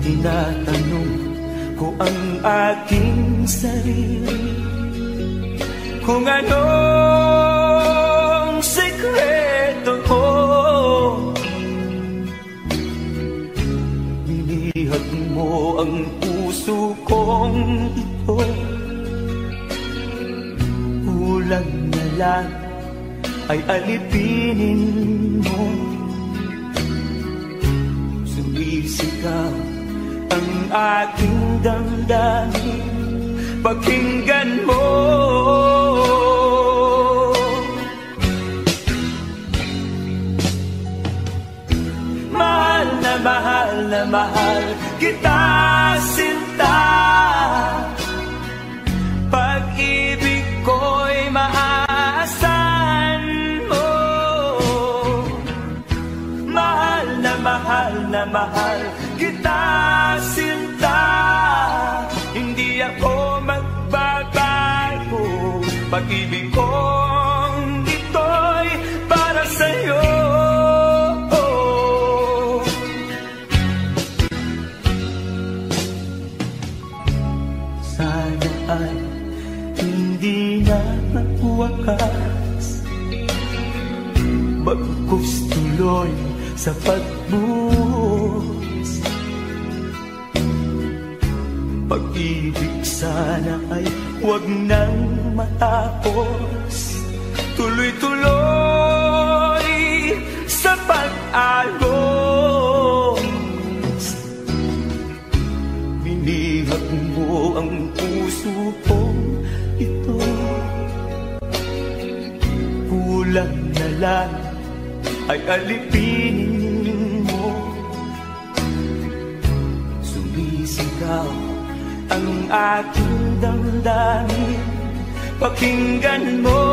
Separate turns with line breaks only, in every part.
Tinatanong ko ang aking sarili kung anong sekreto ko. Nilihag mo ang puso kong ito, kulang na lang ay alipinin mo. Sumisigaw ang aking damdamin, pakinggan mo. Mahal na mahal na mahal kita, sinta. Pag-ibig ko'y maaasahan mo. Mahal na mahal na mahal kita, sinta. Hindi ako magbabago. Pag-ibig kong ito'y para sa'yo. Sana ay hindi na magwakas, bagkus tuloy sa pagbuhos. Pag-ibig sana ay huwag nang matapos, tuloy-tuloy sa pag-alos. Binihag mo ang puso kong ito, kulang na lang ay alipinin mo. Sumisigaw ang aking damdamin, pakinggan mo.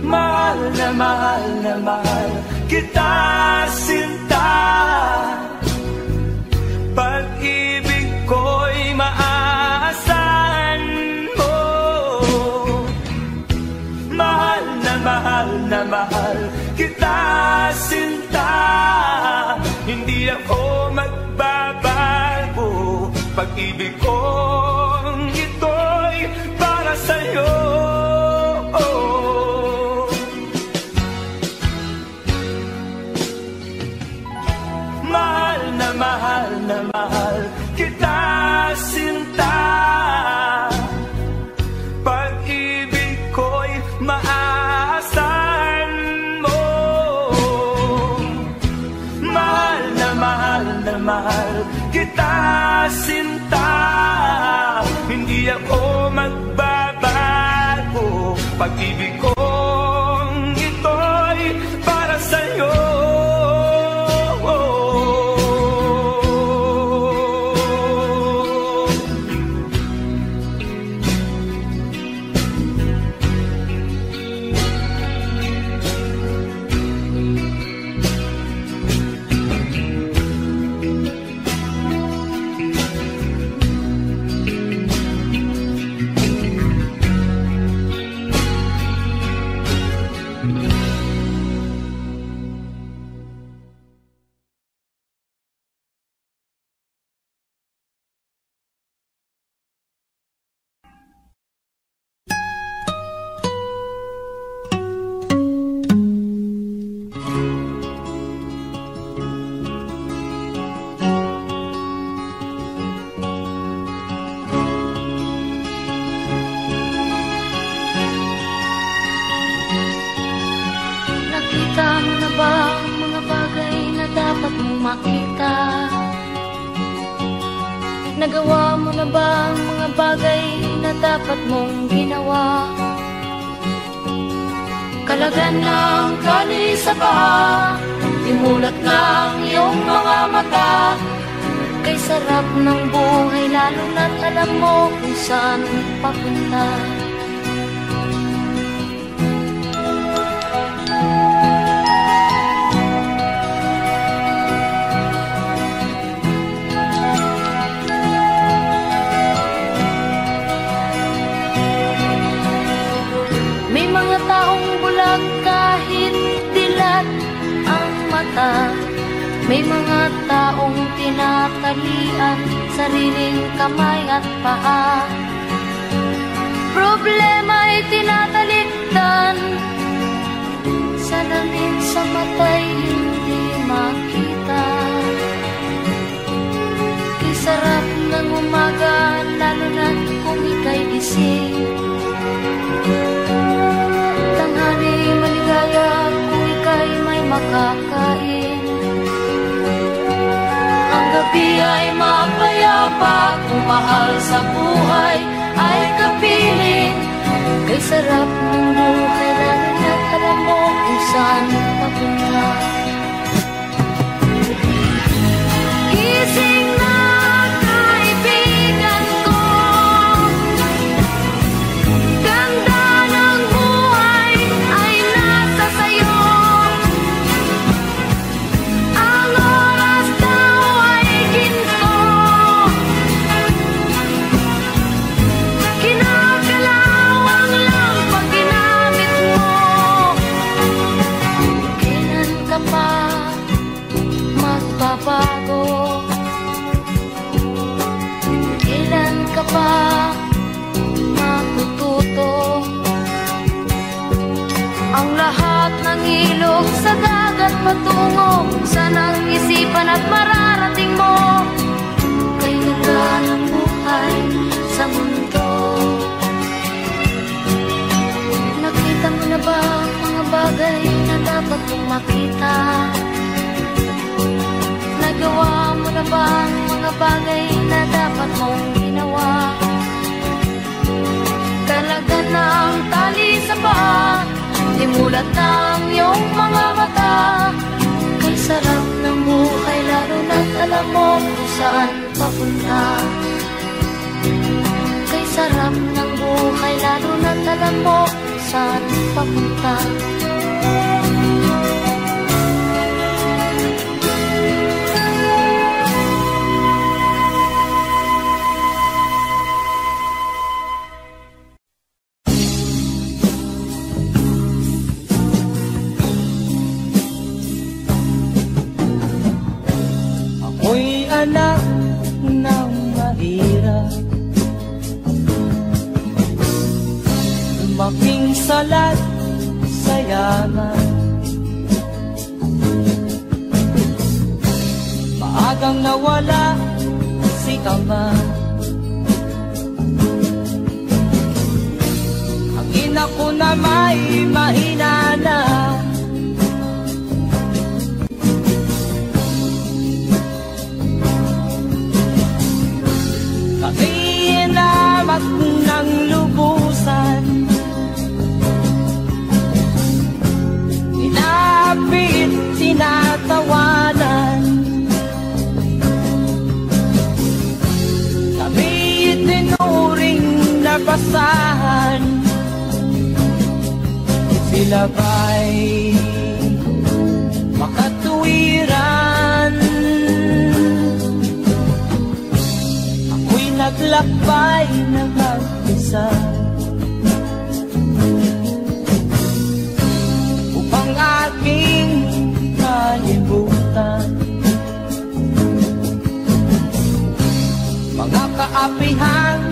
Mahal na mahal na mahal kita, sinta. Pag-ibig ko'y maaasahan mo. Mahal na mahal kita, sinta. Hindi ako magbabago. Pag-ibig kong ito'y para sa'yo. Mahal na mahal kita, sinta. Pag-ibig ko'y maaasahan mo. Mahal na mahal kita, sinta. Hindi ako magbabago. Pag-ibig kong ito'y para sa'yo. Nagawa mo na ba ang mga bagay na dapat mong ginawa? Kalagan ng tali sa paa, imulat ng iyong mga mata. Kay sarap ng buhay lalo na't alam mo kung saan papunta. May mga taong bulag kahit mata. May mga taong tinatalian sariling kamay at paa. Problema'y tinatalikdan, salamin sa mata'y hindi makita. Sarap ng umaga, lalo na kung ika'y gising. Tanghali maligaya kung ika'y may makakain. Ang gabi ay mapayapa kung mahal sa buhay ay kapiling. Kay sarap ng buhay, lalo na alam mo kung saan papunta. Gising na pa matututo. Ang lahat ng ilog sa dagat patungo, sanang isipan at mararating mo. Kay ganda ng buhay sa mundo. Nakita mo na ba mga bagay na dapat mong makita? Nagawa mo na ba ang mga bagay na dapat mong ginawa? Talaga ng tali sa paa, imulat ng iyong mga mata. Kay sarap ng buhay, lalo na't alam mo kung saan papunta. Kay sarap ng buhay, lalo na't alam mo kung saan papunta.
Anak ng mahirap, lumaking salat sa yaman. Maagang nawala si ama. Ang ina ko na may mahina na. Inamat ng lubusan, inapit, tinatawanan. Kami itinuring na basahan. Sila ba'y makatuwiran? Naglakbay na mag-isa upang aking kalimutan mga kaapihang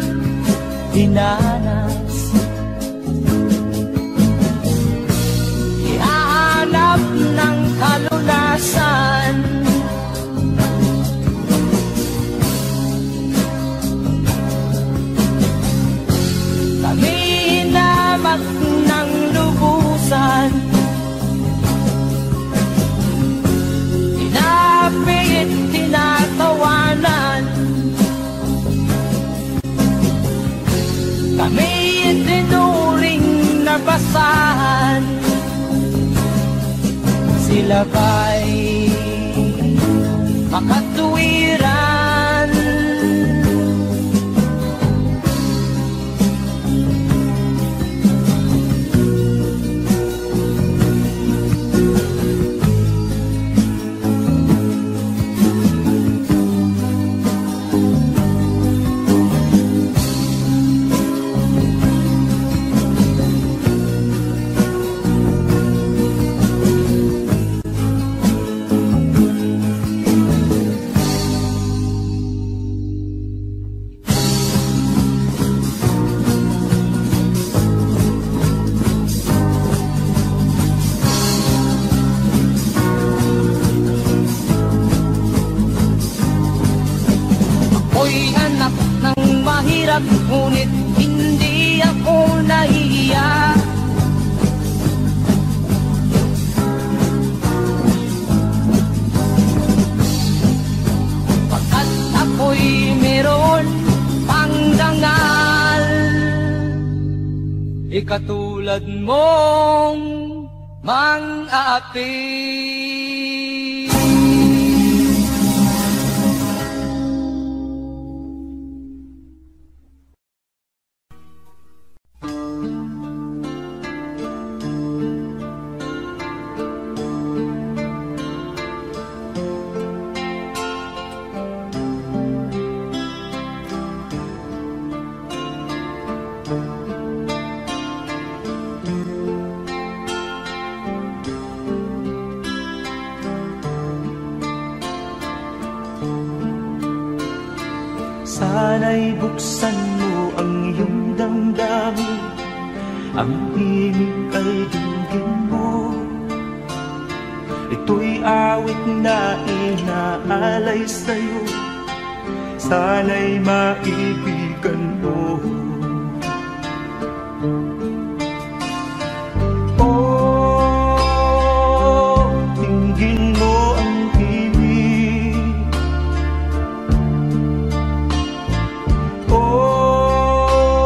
dinanas. Ihahanap ng kalunasan. Ng lubusan, inapit, tinatawanan. Kami itinuring na basahan. Sila ba'y makatuwiran? mahirap, ngunit hindi ako nahihiya. Pagkat ako'y meron pang dangal, ikatulad mong mang-aapi.
Sana'y buksan mo ang iyong damdamin, ang himig ay dinggin mo. Ito'y awit na inaalay sa'yo, sana'y maibigan mo. Oh, dinggin mo ang himig. Oh,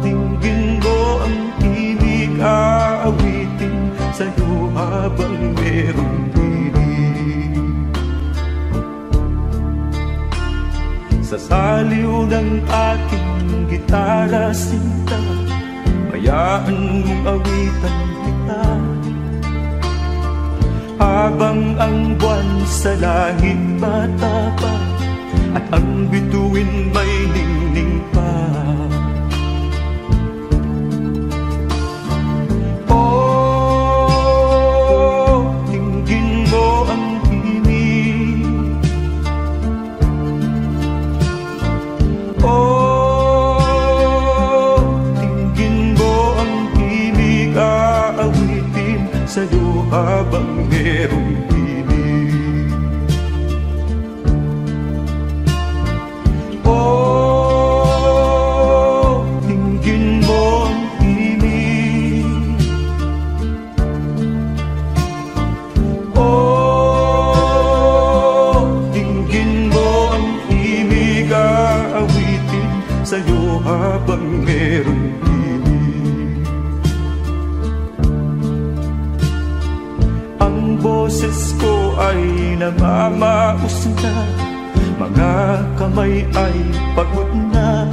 dinggin mo ang himig, aawitin sa'yo habang merong himig. Sa saliw ng aking gitara sinta, hayaan mong awitan kita, habang ang buwan sa langit matapa at ang bituin may ningning pa. Oh, dinggin mo ang himig. Oh, dinggin mo ang himig, aawitin sa'yo habang merong himig. Oh, dinggin mo ang himig. Oh, dinggin mo ang himig, aawitin sa'yo habang merong himig. Ang boses ko ay namamaos na, mga kamay ay pagod na.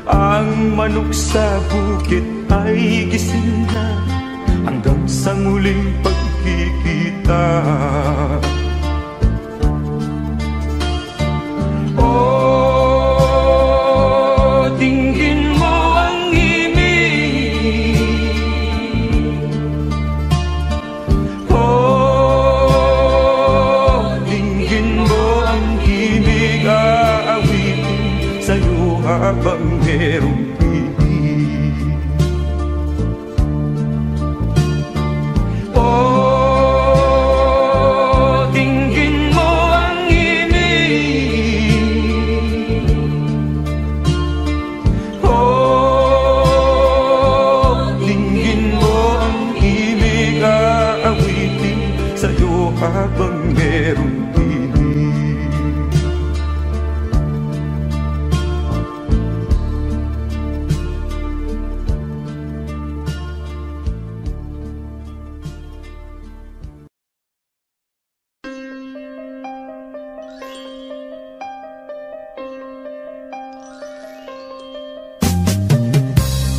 Ang manok sa bukid ay gising na, hanggang sa muling pagkikita. Oh, dinggin mo ang himig. Oh, dinggin mo ang himig, aawitin sa'yo habang merong himig. Oh, dinggin mo ang himig. Oh, dinggin mo ang himig, aawitin sa'yo habang merong himig.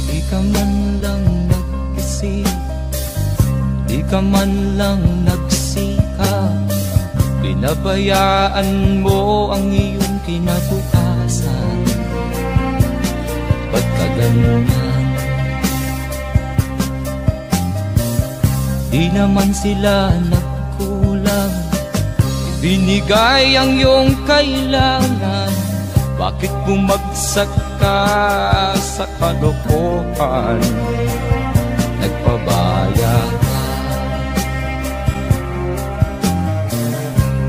Di ka man lang nag-isip, di ka man lang nagsikap, pinabayaan mo ang iyong kinabukasan. Ba't ka ganyan? Di naman sila nagkulang, ibinigay ang iyong kailangan. Bakit bumagsak ka sa kalokohan? Nagpabaya ka,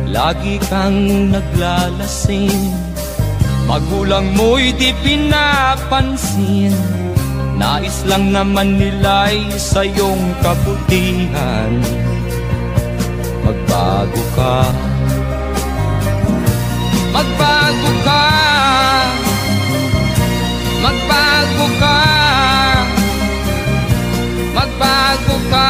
lagi kang naglalasing, Magulang mo'y di pinapansin, nais lang naman nila'y sa iyong kabutihan. Magbago ka, magbago ka, magbago ka, magbago ka.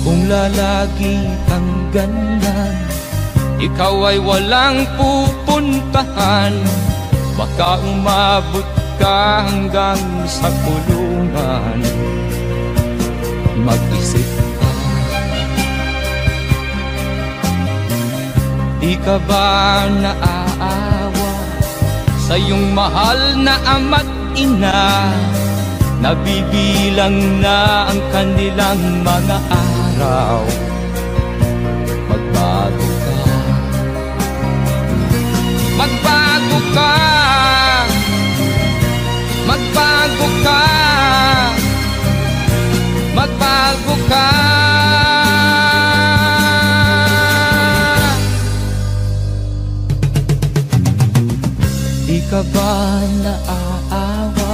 Kung lalagi kang ganyan, ikaw ay walang pupuntahan. Baka umabot ka hanggang sa kulungan. Mag-isip ka, di ka ba naaawa sa iyong mahal na ama't ina? Nabibilang na ang kanilang mga araw. Magbago ka, magbago ka, magbago ka, magbago ka. Di ka ba naaawa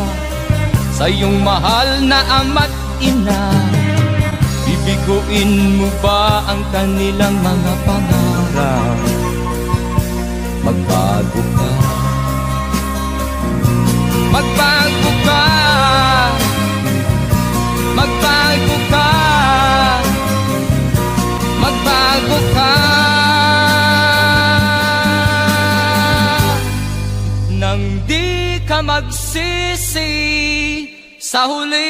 sa iyong mahal na ama't ina? Bibiguin mo ba ang kanilang mga pangarap? Magbago ka, magbago ka, magbago ka, magbago ka. Nang di ka magsisi sa huli.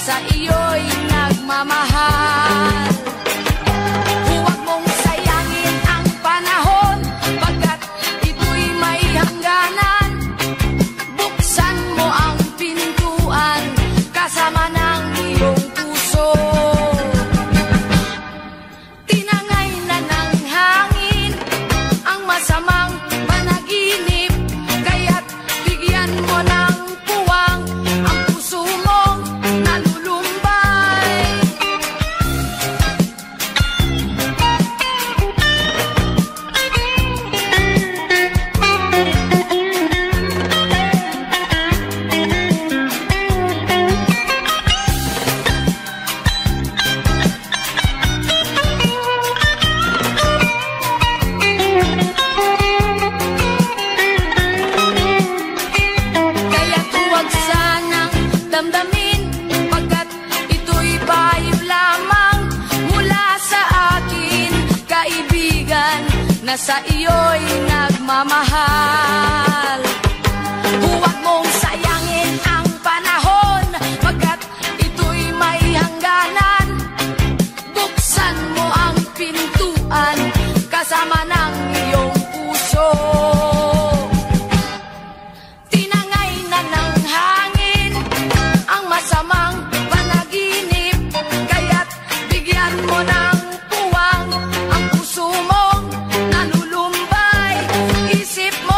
Sa iyo'y nagmamahal. Huwag mong sayangin ang panahon, pagkat ito'y may hangganan. Buksan mo ang pintuan, kasama ng iyong puso. Tinangay na ng hangin ang masamang panaginip, kaya't bigyan mo ng puwang ang puso mong nalulumbay. Kaya't huwag sanang damdamin, pagkat ito'y bayib lamang mula sa akin, kaibigan, na sa iyo'y nagmamahal. Huwag mong sayangin ang panahon, pagkat ito'y may hangganan. Buksan mo ang pintuan, kasama ng iyong puso. Tinangay na ng hangin ang masamang panaginip, kaya't bigyan mo ng puwang ang puso mong nalulumbay. Isip mo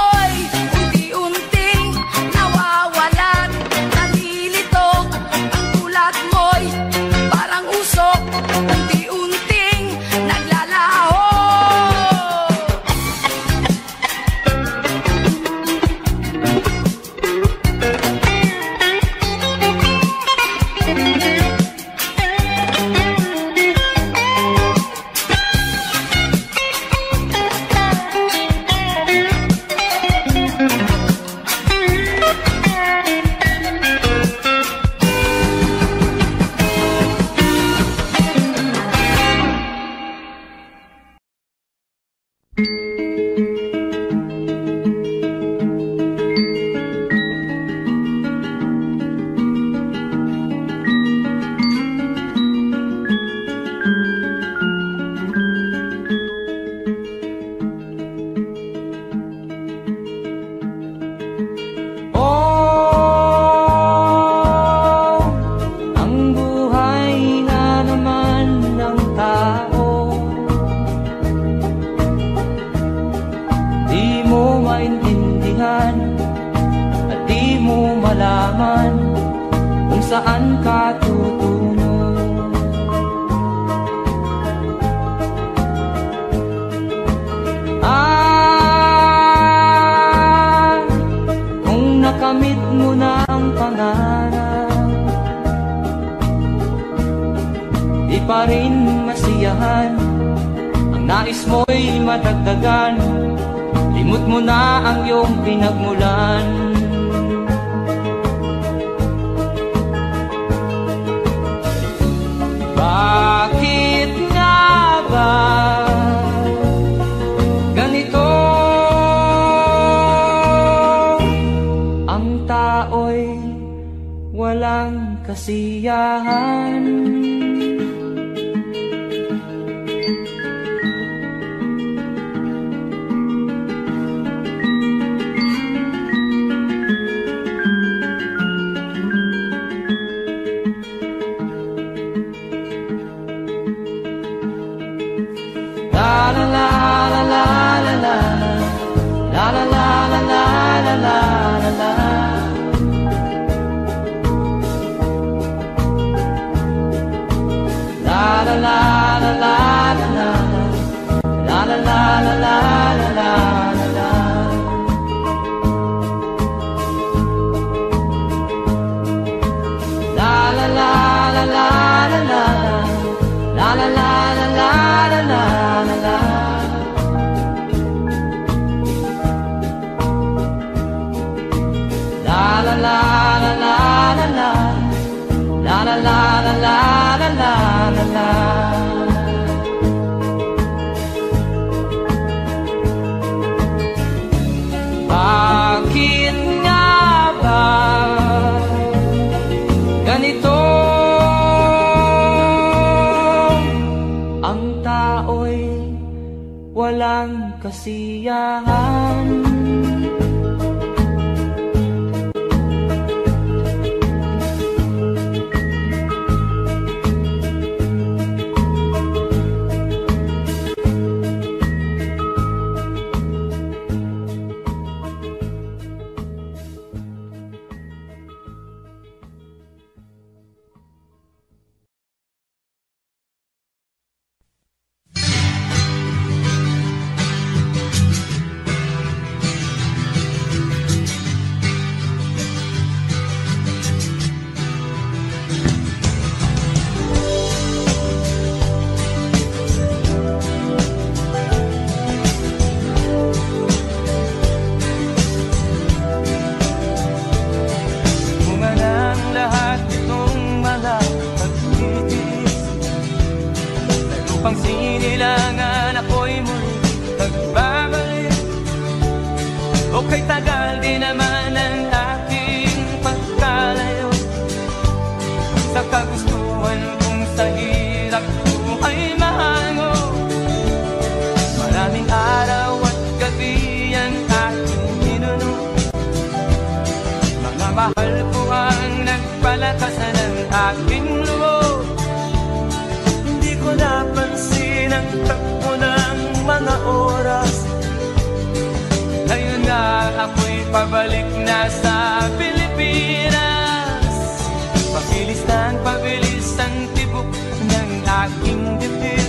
maintindihan at di mo malaman kung saan ka tutungo. Kung nakamit mo na ang pangarap, di pa rin masiyahan, ang nais mo'y madagdagan, limot mo na ang iyong pinagmulan. Bakit nga ba ganito? Ang tao'y walang kasiyahan. Bakit nga ba ganito? Ang tao'y walang kasiyahan.
Okay, tagal din naman ang aking pagkalayo sa kagustuhan kong sa hirap buhay mahango. Maraming araw at gabi ang aking ninuno, mga mahal ko ang nagpalakasan ng aking loob. Hindi ko napansin ang takbo ng mga oras. Ngayon na ako'y pabalik na sa Pilipinas. Pabilis ng pabilis ang tibok ng aking dibdib,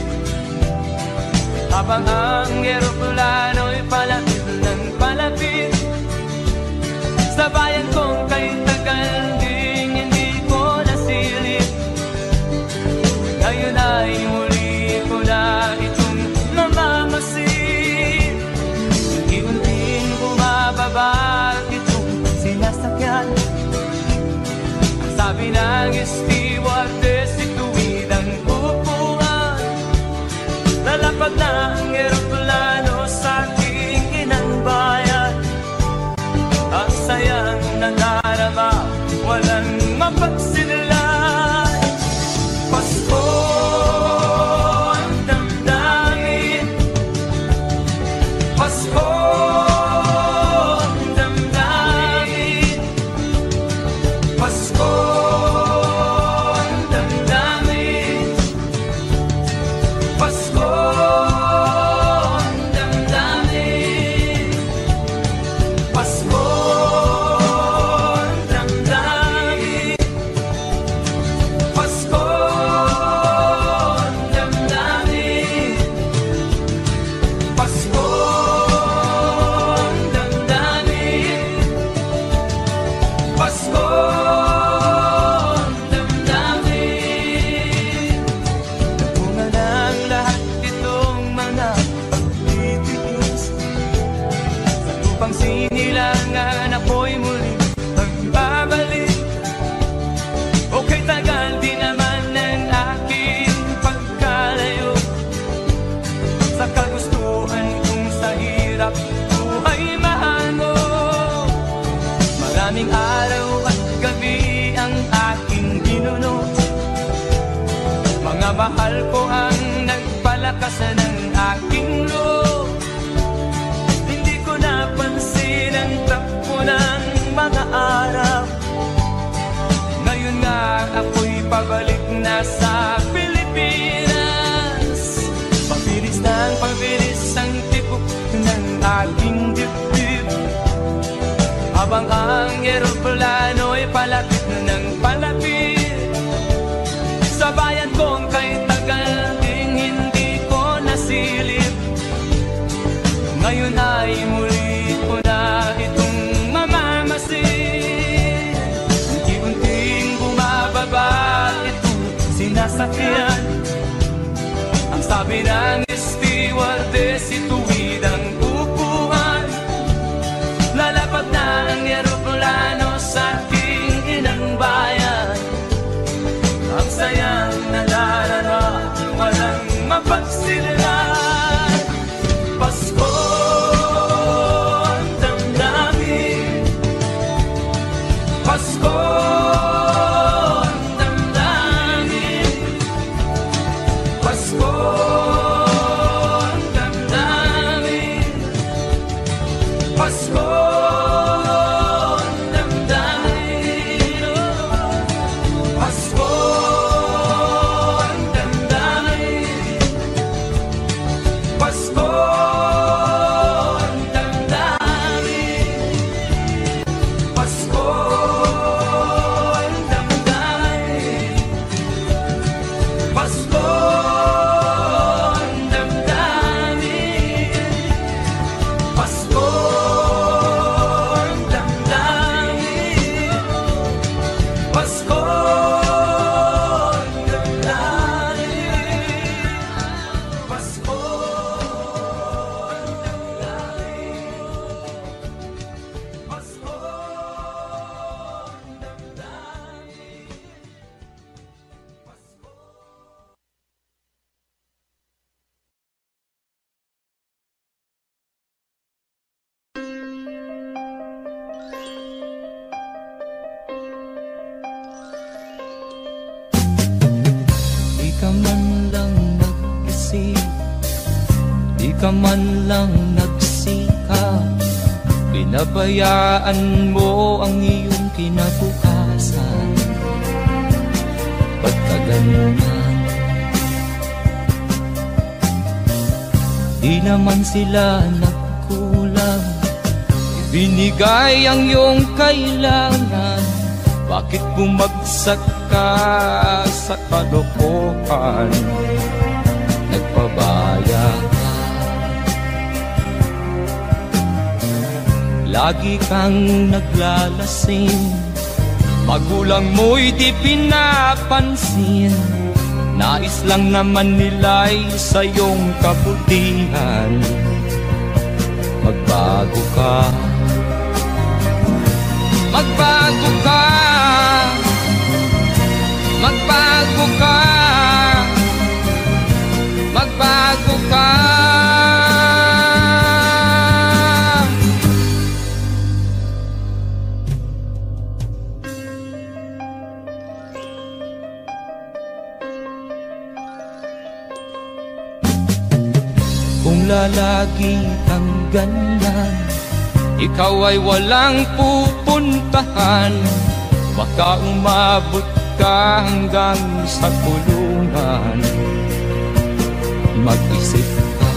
habang ang eroplano'y palapit ng palapit sa bayan kong kay tagal ding hindi ko nasilip. Ngayon ay muli ko na itong mamamasid. Bumababa itong sinasakyan. Ang sabi ng stewardess, ituwid ang upuan. Lalapag na ang eroplano sa aking inang bayan. Ang sayang nadarama, walang mapagsinilay. Pasko ang damdamin, Pasko ang damdamin, Pasko Maraming araw at gabi ang aking binunot. Mga mahal ko ang nagpalakas ng aking loob. Hindi ko napansin ang takbo ng mga araw. Ngayon nga ako'y pabalik na sa Pilipinas. Pabilis ng pabilis ang tibok ng aking dibdib, habang ang eroplano'y palapit ng palapit sa bayan kong kay tagal ding hindi ko nasilip. Ngayon ay muli ko na itong mamamasin. Unti-unting bumababa itong sinasakyan. Ang sabi ng stewardess, ituwid ang upuan. Lalapag na ang eroplano sa aking inang bayan. Ang sayang nalarara, walang mapagsilan. Pasko ang damdamin, Pasko ang damdamin, Pasko ang damdamin, Pasko.
Ka man lang nagsikap, pinabayaan mo ang iyong kinabukasan. Ba't ka ganyan? Di naman sila nagkulang, ibinigay ang iyong kailangan. Bakit bumagsak ka sa kalokohan? Nagpabaya ka, lagi kang naglalasing, magulang mo'y di pinapansin. Nais lang naman nila'y sa iyong kabutihan. Magbago ka, magbago ka, magbago ka, magbago ka. Kung lalagi kang ganyan, ikaw ay walang pupuntahan. Baka umabot ka hanggang sa kulungan. Mag-isip ka,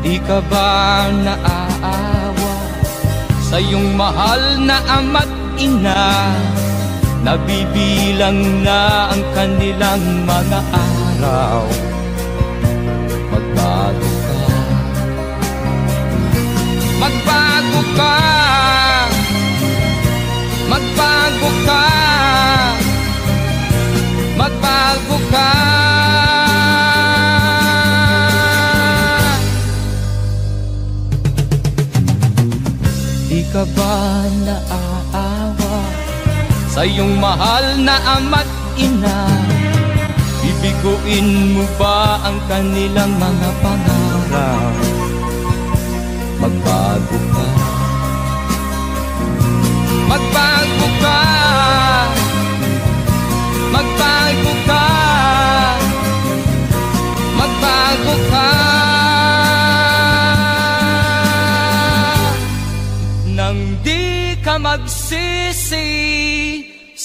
di ka ba naaawa sa iyong mahal na ama't ina? Nabibilang na ang kanilang mga araw. Magbago ka, magbago ka, magbago ka, magbago ka. Di ka ba naaawa sa iyong mahal na ama't ina? Bibiguin mo ba ang kanilang mga pangarap? Magbago ka,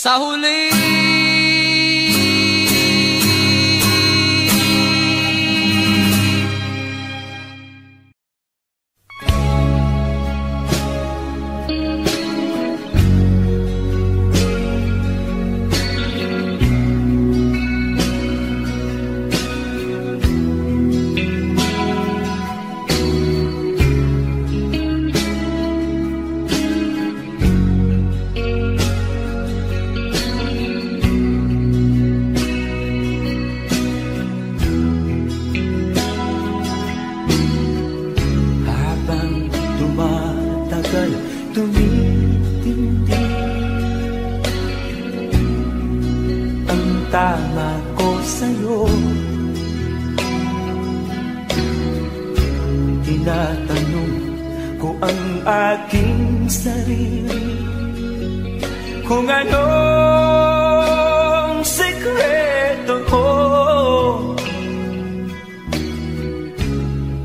sa huli.
Tama ko sa'yo, tinatanong ko ang aking sarili kung anong sekreto ko.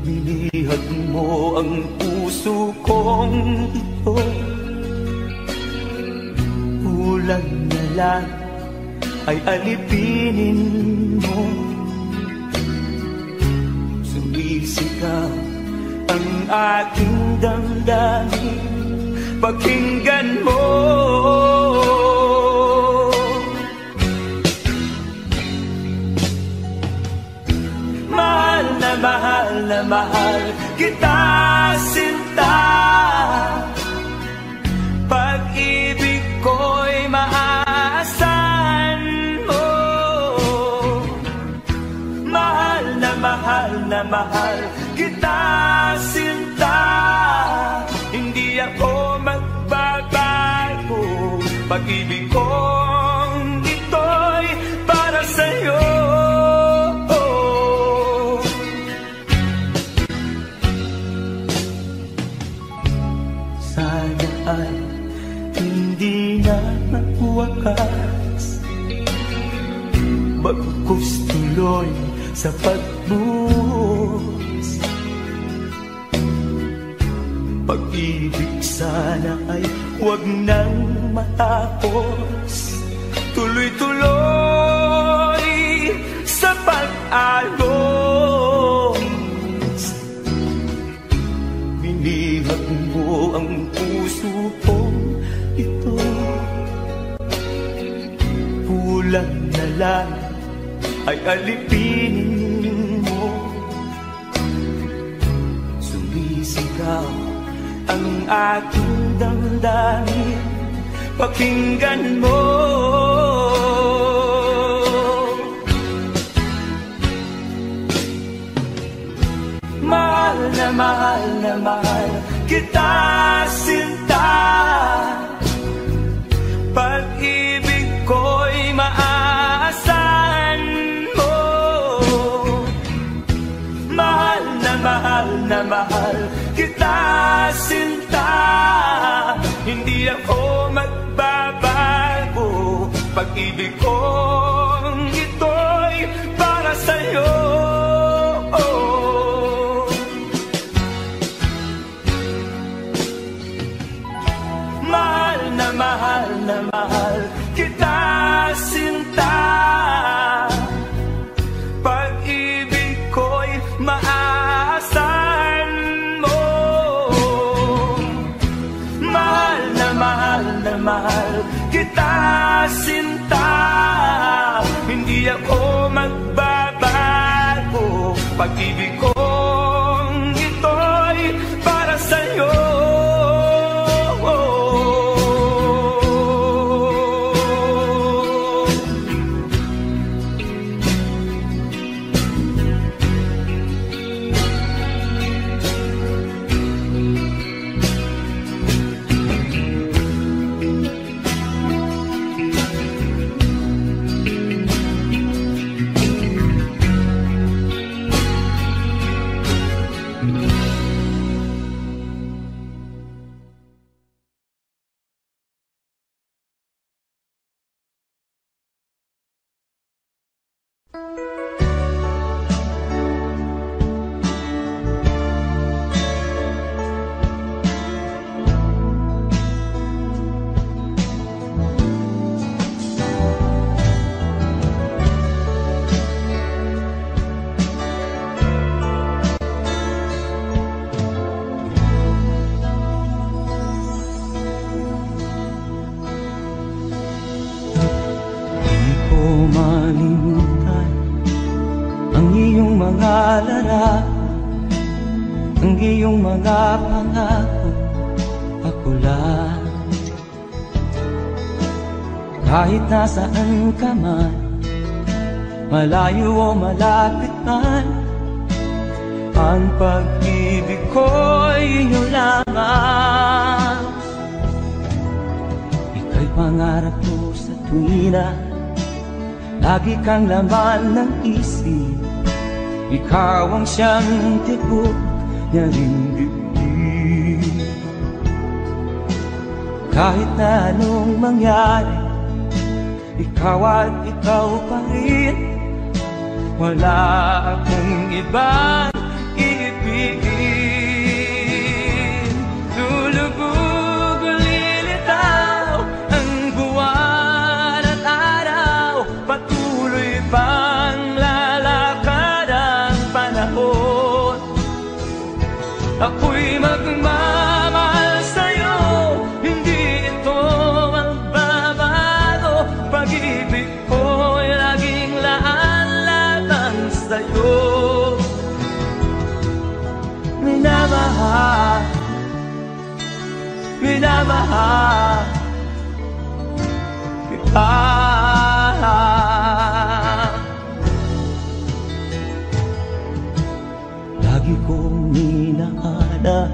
Binihag mo ang puso kong ito, kulang na lang ay alipinin mo. Sumisigaw ang aking damdamin, pakinggan mo. Mahal na mahal na mahal kita, sinta. Pag-ibig ko'y maaasahan mo. Mahal na mahal kita, sinta. Hindi ako magbabago. Pag-ibig kong ito'y para sa'yo. Sana ay hindi na magwakas, bagkus tuloy sa pagbuhos. Pag-ibig sana ay huwag nang matapos, tuloy-tuloy sa pag-agos. Binihag mo ang puso kong ito, kulang na lang ay alipinin mo. Sumisigaw ang aking damdamin, pakinggan mo. Mahal na mahal kita, sinta. Pag-ibig ko'y maaasahan mo. Mahal na mahal kita, sinta. Hindi ako magbabago. Pag-ibig kong ito'y para sa'yo. Mahal na mahal kita, sinta. Pag-ibig ko'y maaasahan mo. Mahal na mahal kita, sinta. Hindi ako magbabago. Pag-ibig kong ito'y para sa'yo.
iyong mga pangako, ako lang. Kahit nasaan ka man, malayo o malapit man, ang pag-ibig ko'y iyo lamang. Ika'y pangarap ko sa tuwina, lagi kang laman ng isip. Ikaw ang siyang tibok niya ring dibdib. Kahit na anong mangyari, ikaw at ikaw pa rin. Wala akong ibang iibigin. Lulubog o lilitaw ang buwan at araw, patuloy pang lalakad ang panahon. Ako'y magmamahal sa'yo, hindi ito magbabago. Pag-ibig ko'y laging laan-laan sa'yo. Minamahal, minamahal kita. Lagi kong minahanap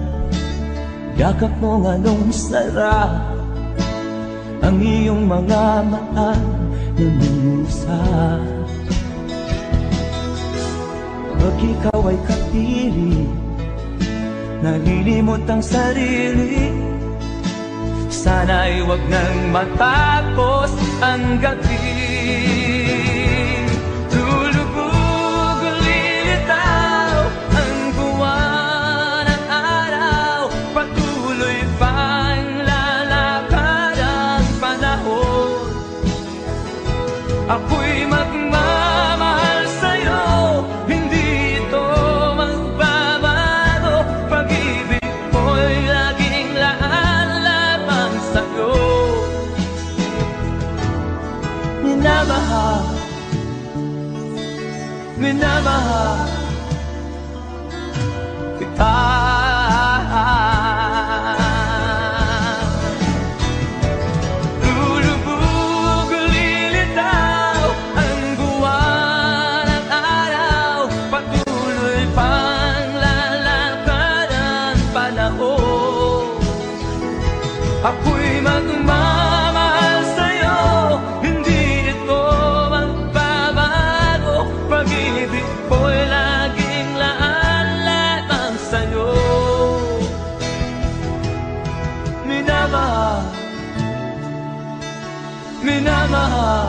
yakap mong anong sarap, ang iyong mga mata na minusap. Pag ikaw ay kapiling, nalilimot ang sarili. Sana'y wag nang matapos ang gabi. Lulubog o lilitaw ang buwan at araw, patuloy pang lalakad ang panahon. Ako'y magmamahal sa'yo, hindi ito magbabago. Pag-ibig ko'y laging laan lamang sa'yo. Minamahal, minamahal kita. Lulubog o lilitaw ang buwan at araw, patuloy pang lalakad ang panahon. Ako'y magmamahal sa'yo, hindi ito magbabago. Pag-ibig ko'y laging laan lamang sa'yo. Minamahal, minamahal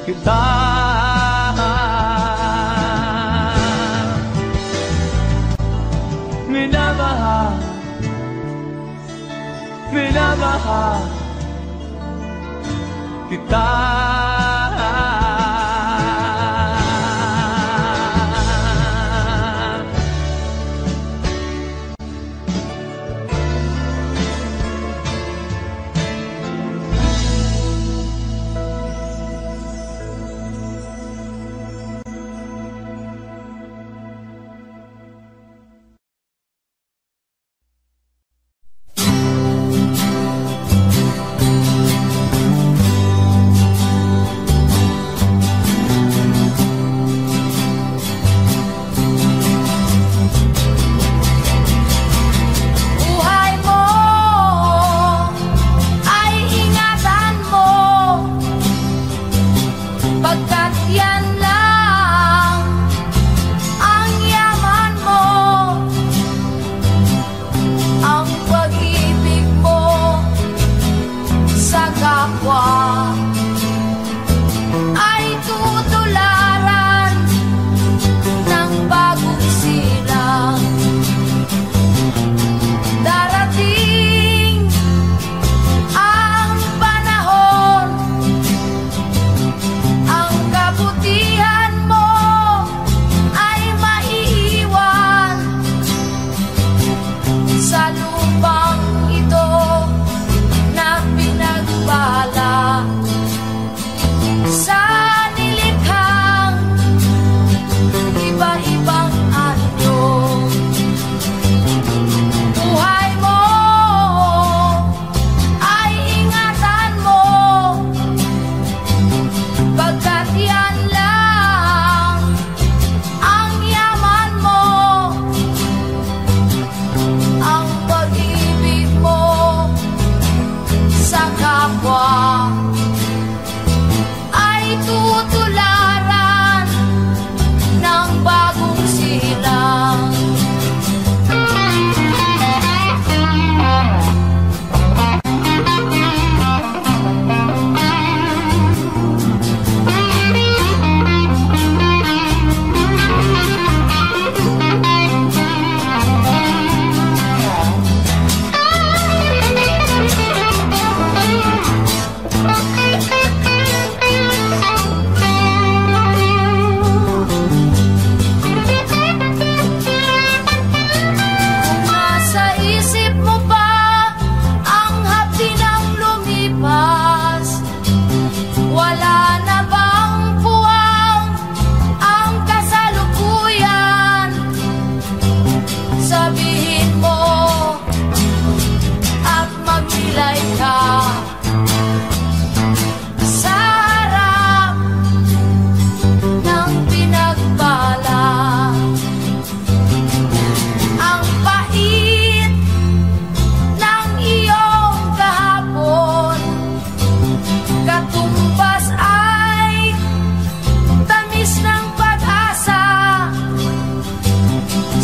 kita. Minamahal, minamahal kita.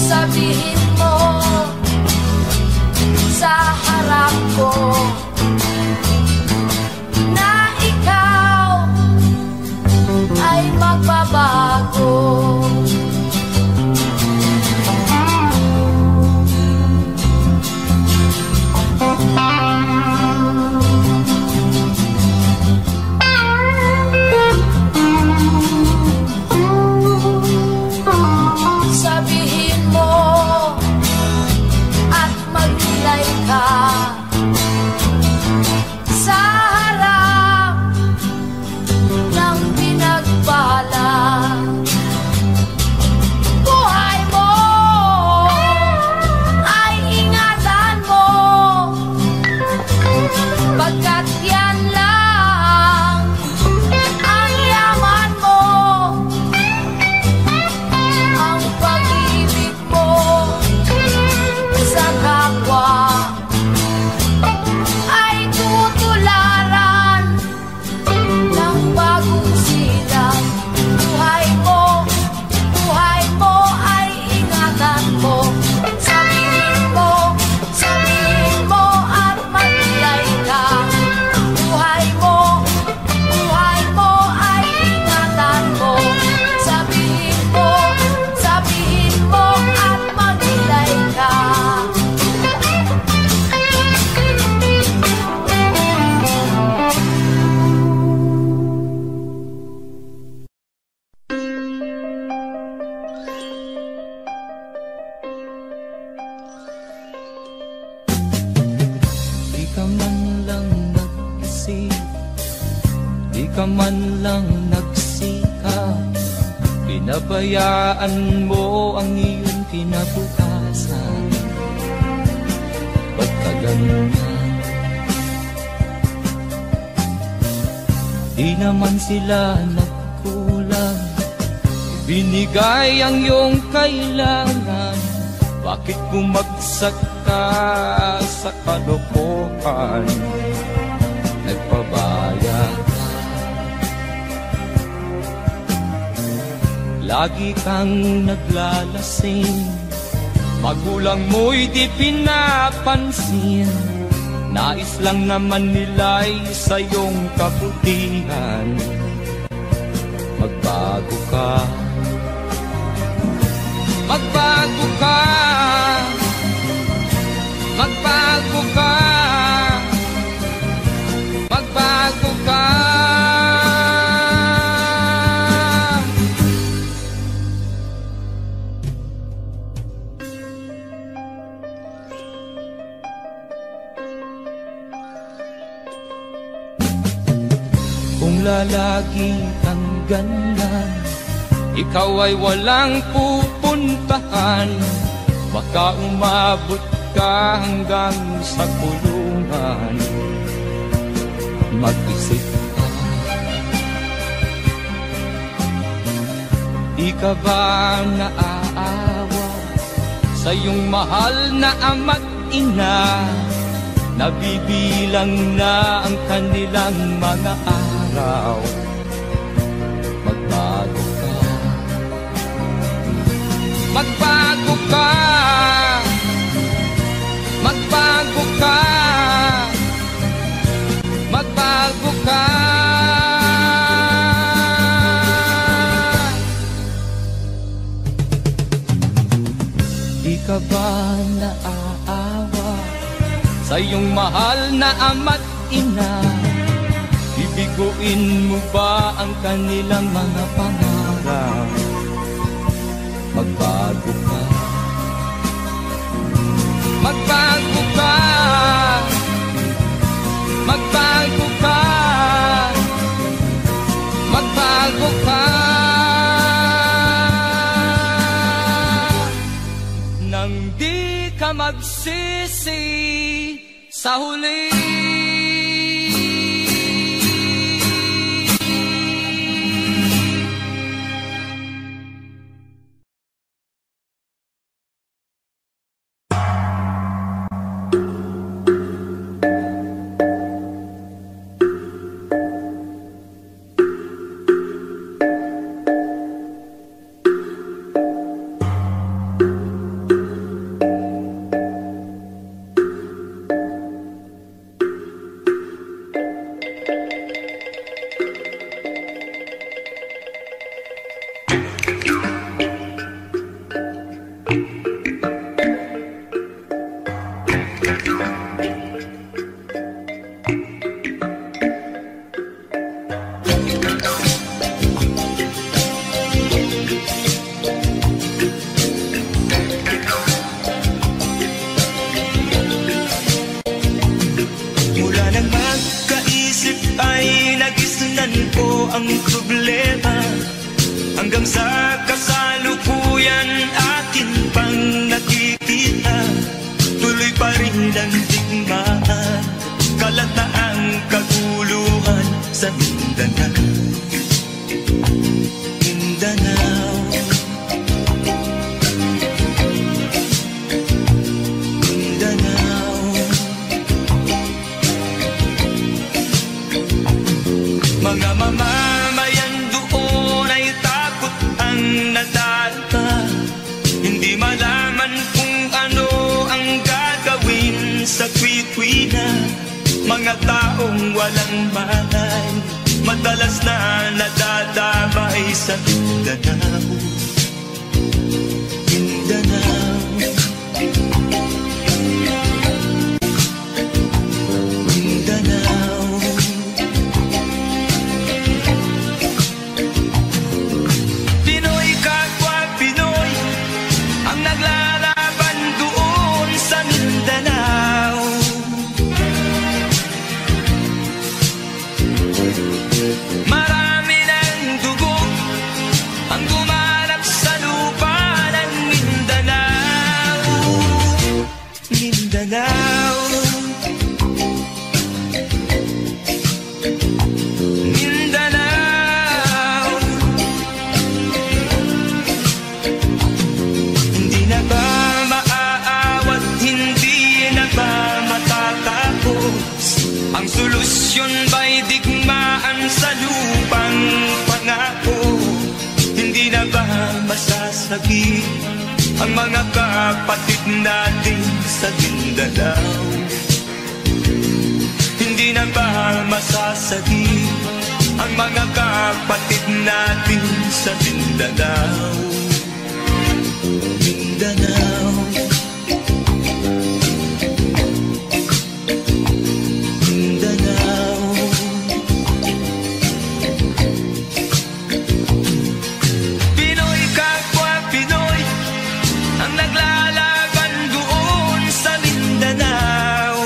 sabihin mo sa harap ko na ikaw ay magbabago. Sabihin mo at maglilay ka sa harap ng pinagbala. Buhay mo ay ingatan mo, pagkat yan lang ang yaman mo. Ang pag-ibig mo sa kapwa ay tutularan ng bagong silang. Buhay mo ay ingatan mo. Sabihin mo at maglilay ka. Buhay mo ay ingatan mo. Sabihin mo at maglilay ka.
Di ka man lang nag-isip, di ka man lang nagsikap, pinabayaan mo ang iyong kinabukasan. Ba't ka ganyan? Di naman sila nagkulang, binigay ang iyong kailangan. Bakit bumagsak ka sa kalokohan? Nagpabaya ka, lagi kang naglalasing, magulang mo'y di pinapansin. Nais lang naman nila'y sa iyong kabutihan. Magbago ka, magbago ka, magbago ka, magbago ka. Kung lalagi kang ganyan, ikaw ay walang pupuntahan. Baka umabot ka hanggang sa kulungan. Mag-isip ka, di ka ba naaawa sa iyong mahal na ama't ina? Nabibilang na ang kanilang mga araw. Magbago ka, magbago ka, magbago ka, magbago ka. Di ka ba naaawa sa iyong mahal na ama't ina? Bibiguin mo ba ang kanilang mga pangarap? Magbago ka, magbago ka, magbago ka, magbago ka. Nang di ka magsisi sa huli.
ko ang problema, hanggang sa kasalukuyan akin pang nakikita. Tuloy pa rin ang digmaan, kalat na ang kaguluhan sa Mindanao. Mindanao, Mindanao. Mga mamamayan doon ay takot ang nadalta, hindi malaman kung ano ang gagawin sa kwi-kwi na. Mga taong walang malay, madalas na nadadamay sa Mindanao. Mindanao, Mindanao. Pinoy kapwa Pinoy ang naglalaban doon sa Mindanao. Marami ng dugo ang gumanap sa lupa ng Mindanao. Mindanao, Mindanao. Hindi na ba maaawat, hindi na ba matatapos? Ang solusyon ba'y digmaan sa lupang pangako? Hindi na ba masasagi ang mga kapatid natin sa Mindanao? Hindi na ba masasagi ang mga kapatid natin sa Mindanao? Mindanao, Mindanao. Pinoy kapwa Pinoy ang naglalaban doon sa Mindanao.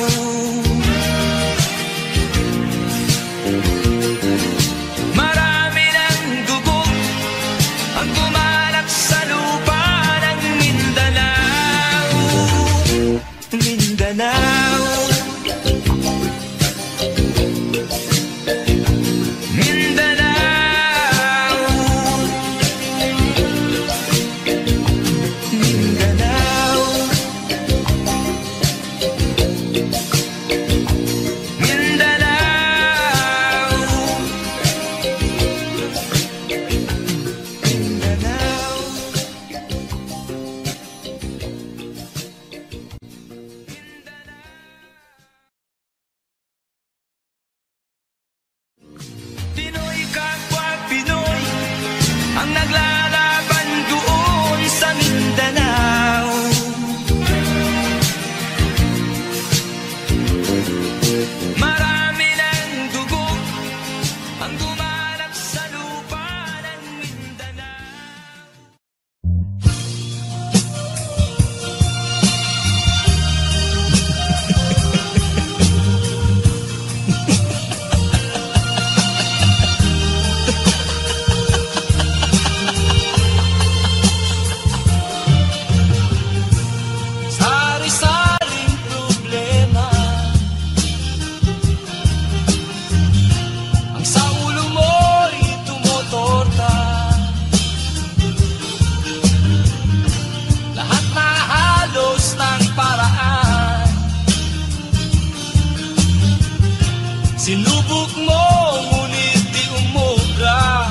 Marami ng dugo ang gumanap sa lupa ng Mindanao. Mindanao, Mindanao, Mindanao, Mindanao, Mindanao. Pinoy kapwa Pinoy ang naglalaban doon sa Mindanao. Marami ng dugo ang gumanap sa lupa ng Mindanao. Sari-saring problema ang sa ulo mo'y tumutorta. Lahat na halos ng paraan, sinubok mo ngunit di umubra.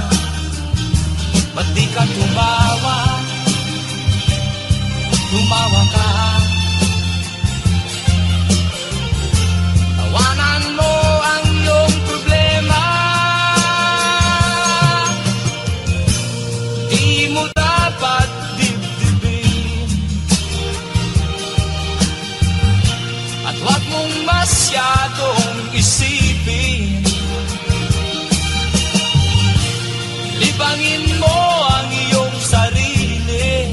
Ba't di ka tumawa? Tumawa ka. Tawanan mo ang iyong problema. Di mo dapat dibdibin, at huwag mong masyadong isipin. Libangin mo ang iyong sarili.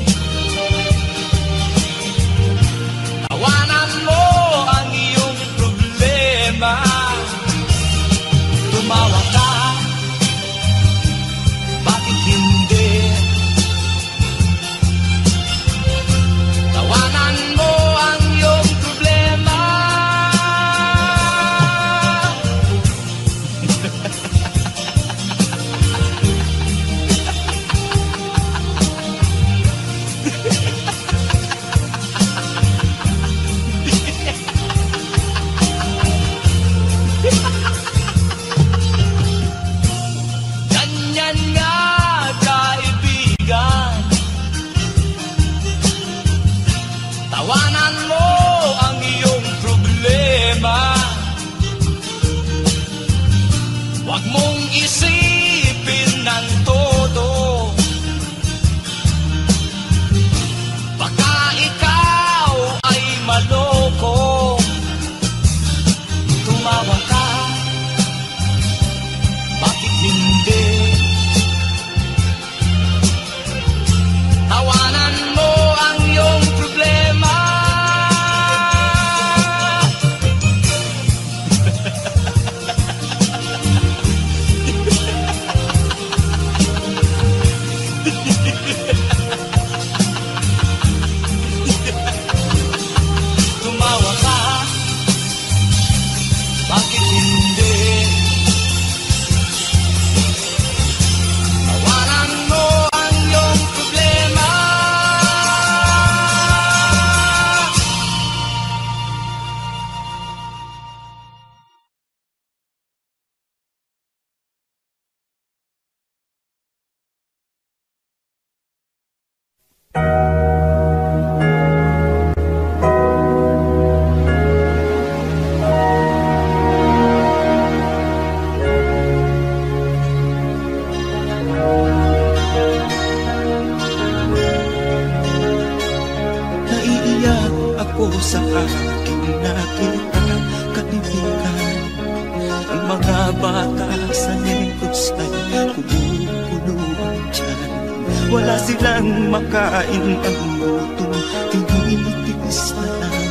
Tawanan mo ang iyong problema. Huwag mong isipin ng todo. Baka ikaw ay maloko. Tumawa ka, bakit hindi? Tawanan mo ang iyong problema. Tumawa ka, bakit hindi? Tawanan mo ang iyong problema.
Naiiyak ako sa aking nakita kaibigan. Ang mga bata sa negros ay kumukulong dyan. Wala silang makain, ang gutom tinitiis na lang.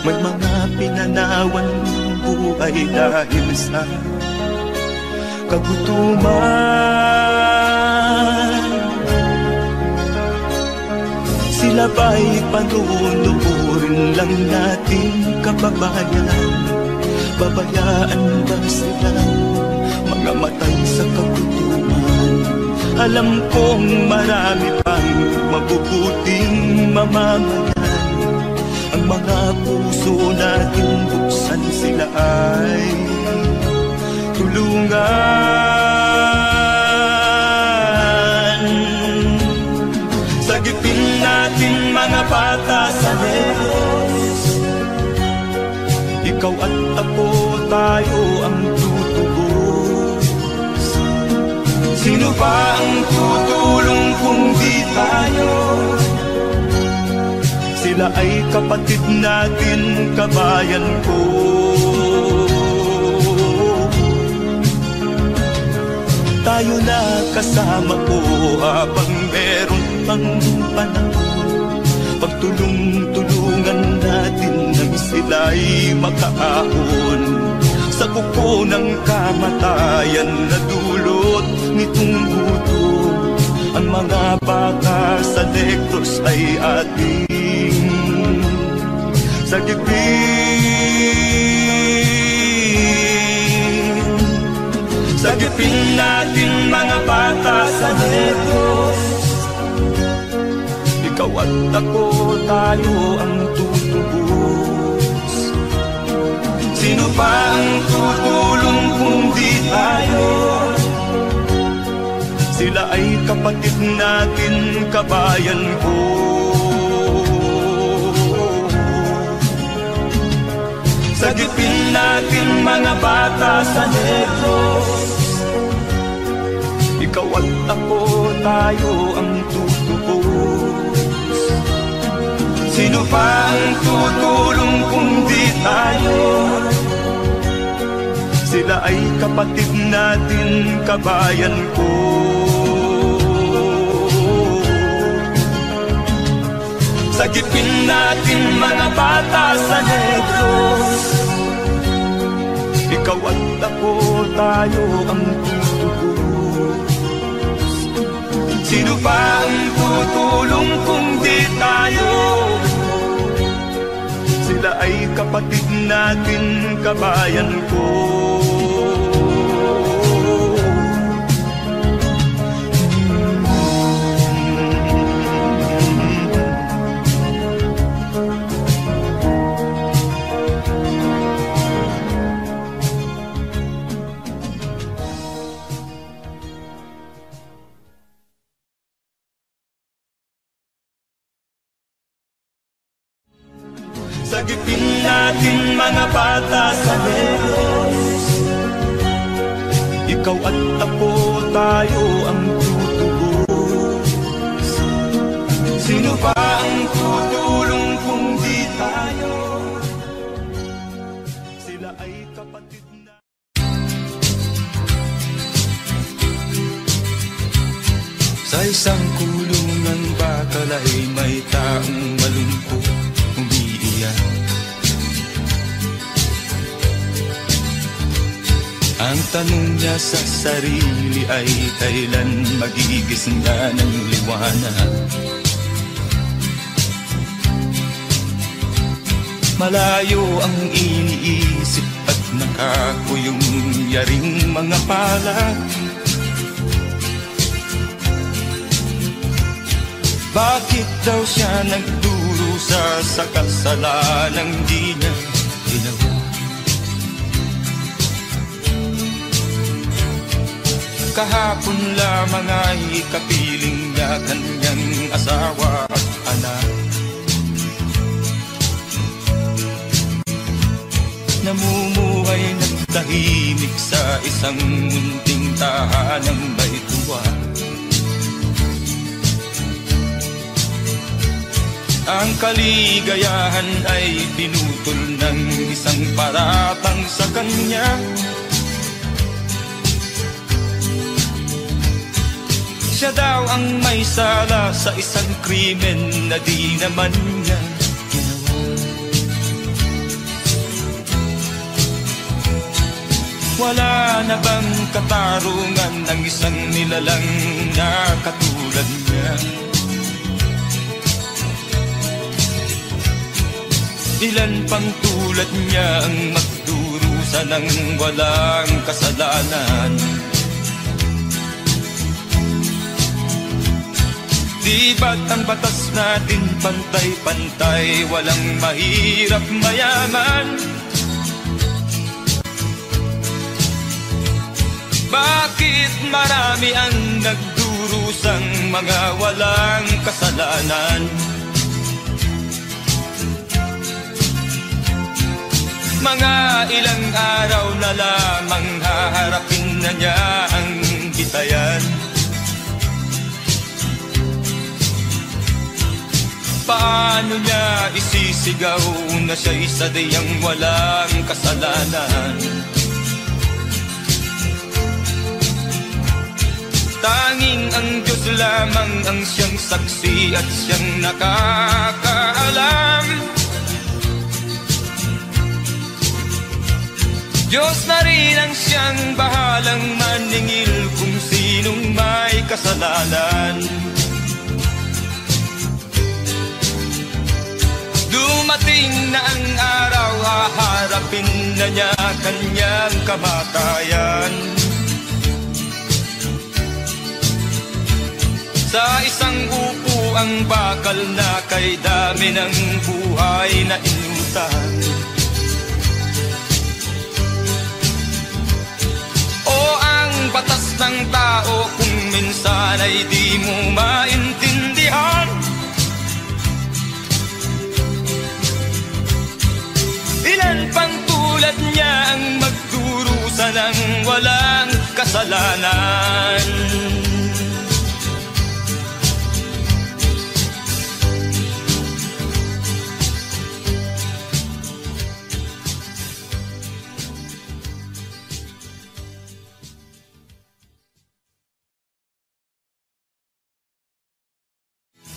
May mga pinanawan ng buhay dahil sa kagutuman. Sila ba'y panunurin lang nating kababayan? Babayaan ba silang mga matay sa kagutuman? Alam kong marami pang mabubuting mamamayan. Ang mga puso natin buksan, sila ay tulungan. Sagipin natin mga bata sa negros. Ikaw at ako, tayo ang tutubos. Sino ba ang tutulong kung di tayo? Sila ay kapatid natin, kabayan ko. Tayo na kasama ko habang meron pang panahon. Pagtulong-tulungan natin nang sila'y makaahon sa kuko ng kamatayan na dulot nitong gutom. Ang mga bata sa negros ay ating sagipin. Sagipin natin mga bata sa negros. Ikaw at ako, tayo ang tutubos. Sino pa ang tutulong kung di tayo? Sila ay kapatid natin, kabayan ko. Sagipin natin mga bata sa negros. Ikaw at ako, tayo ang tutubos. Sino pa ang tutulong kung di tayo? Sila ay kapatid natin, kabayan ko. Sagipin natin mga bata sa negros. Ikaw at ako, tayo ang tutubos. Sino pa ang tutulong kung di tayo? Sila ay kapatid natin, kabayan ko. Sagipin natin mga bata sa Diyos. Ikaw at ako, tayo ang tutubos. Sino ba ang tutulong kung di tayo? Sila ay kapatid na. Sa isang kulungan bakal ay may taong malungkot umiiyak. Ang tanong niya sa sarili ay kailan magigising na ng liwanag. Malayo ang iniisip at nakakuyong yaring mga palad. Bakit daw siya nagdurusa sa kasalanang di niya ginawa? Kahapon lamang ay kapiling niya kanyang asawa at anak. Namumuhay ng tahimik sa isang munting tahanang may tuwa. Ang kaligayahan ay pinutol ng isang paratang sa kanya. Siya daw ang may sala sa isang krimen na di naman niya ginawa. Wala na bang katarungan ng isang nilalang na katulad niya? Ilan pang tulad niya ang magdurusa ng walang kasalanan? Di ba't ang batas natin pantay-pantay, walang mahirap mayaman? Bakit marami ang nagdurusang mga walang kasalanan? Mga ilang araw na lamang haharapin na niya ang bitayan. Paano niya isisigaw na siya'y sadyang walang kasalanan? Tanging ang Diyos lamang ang siyang saksi at siyang nakakaalam. Diyos na rin ang siyang bahalang maningil kung sinong may kasalanan. Dumating na ang araw, haharapin na niya kanyang kamatayan. Sa isang upo ang bakal na kay dami ng buhay na inutang. Batas ng tao kung minsan ay di mo maintindihan. Ilan pang tulad niya ang magdurusa ng walang kasalanan?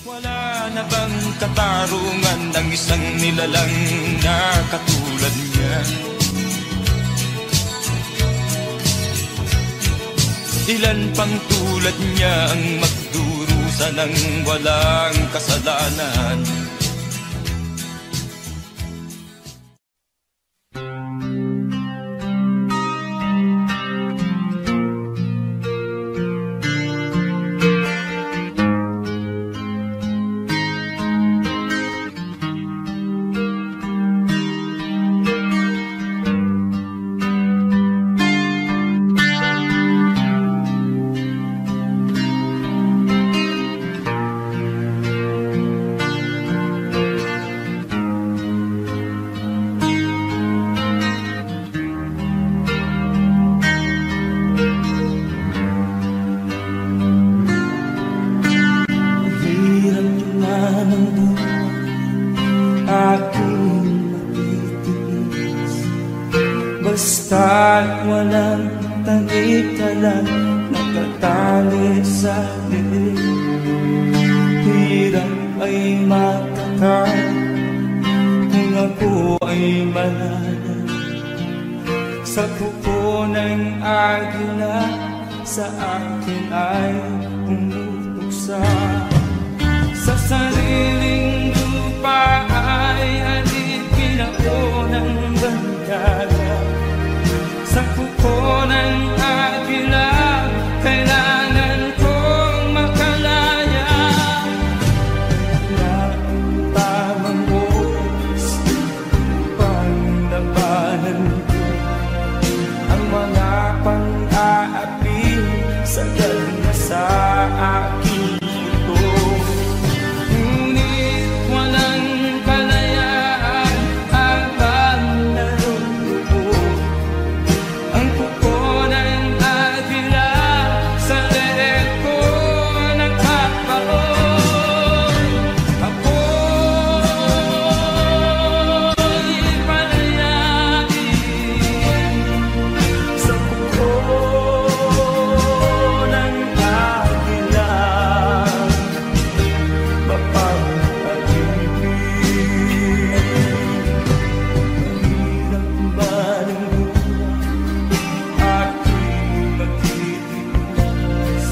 Wala na bang katarungan ng isang nilalang na katulad niya? Ilan pang tulad niya ang magdurusa ng walang kasalanan?
aking matitiis. Basta't walang tanik-talang nakatali sa liig. Hirap ay matatag kung ako ay malala. Sa kuko ng agila sa akin ay umuuksa. Sa sariling lupa ay alipin ako ng bandala. Sa kuko ng agila kailangan kong makalaya. Na ang tamang oras upang labanan ko ang mga pang-aapi sagad na sa aking ito. Ngunit walang kalayaan habang naroroon ang kuko ng agila sa leeg ko nagpapaon. Ako'y palayain sa kuko ng agila, mapapag-ibig. Mahirap ba ng buhay aking magtitiis?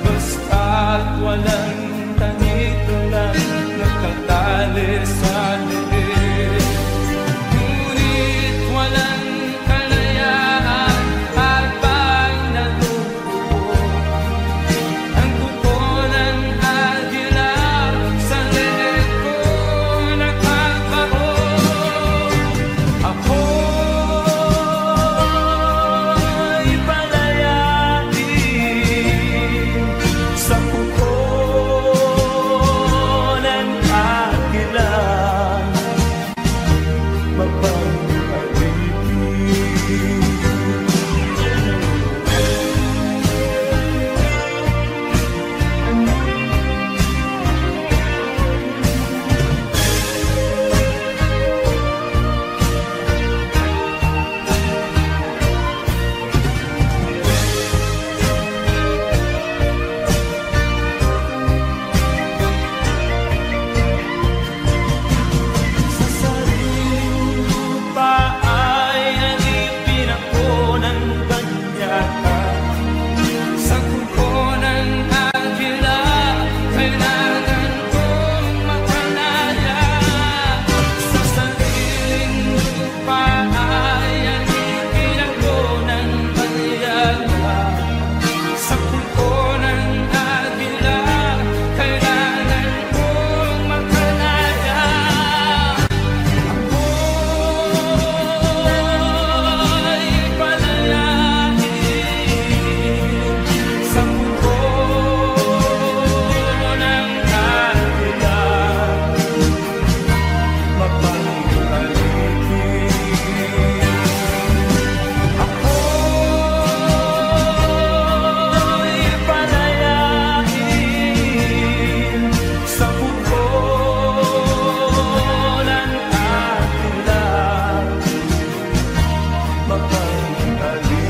Basta't walang tanik-talang nakatali sa liig. Ngunit walang kalayaan habang natutuon ang kuko ng agila sa leeg ko nagpapaon. Ako'y palayain sa kuko ng agila, mapapag-ibig. Sa sariling lupa ay alipin ako ng bandiyata. Sa kuko ng agila kailangan kong makalaya. Sa sariling lupa ay alipin ako ng bandiyata. Sa kuko ng agila kailangan kong makalaya. Ako'y palayain sa kuko ng agila, mapapag-ibig. Ako'y palayain sa kuko ng agila, mapapag-ibig.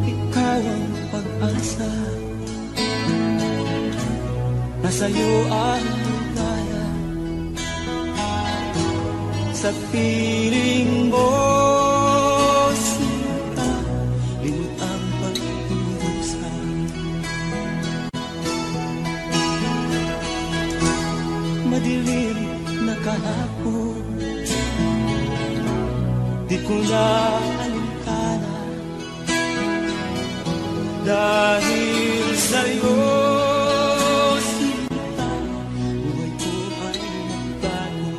Ikaw ang pag-asa, nasa'yo ang ligaya. Sa piling mo sinta ang pag-ibig sa'yo. Madilim na kahapon, di ko na alintana Dahil sa'yo, sinta, buhay ko ay nagbago.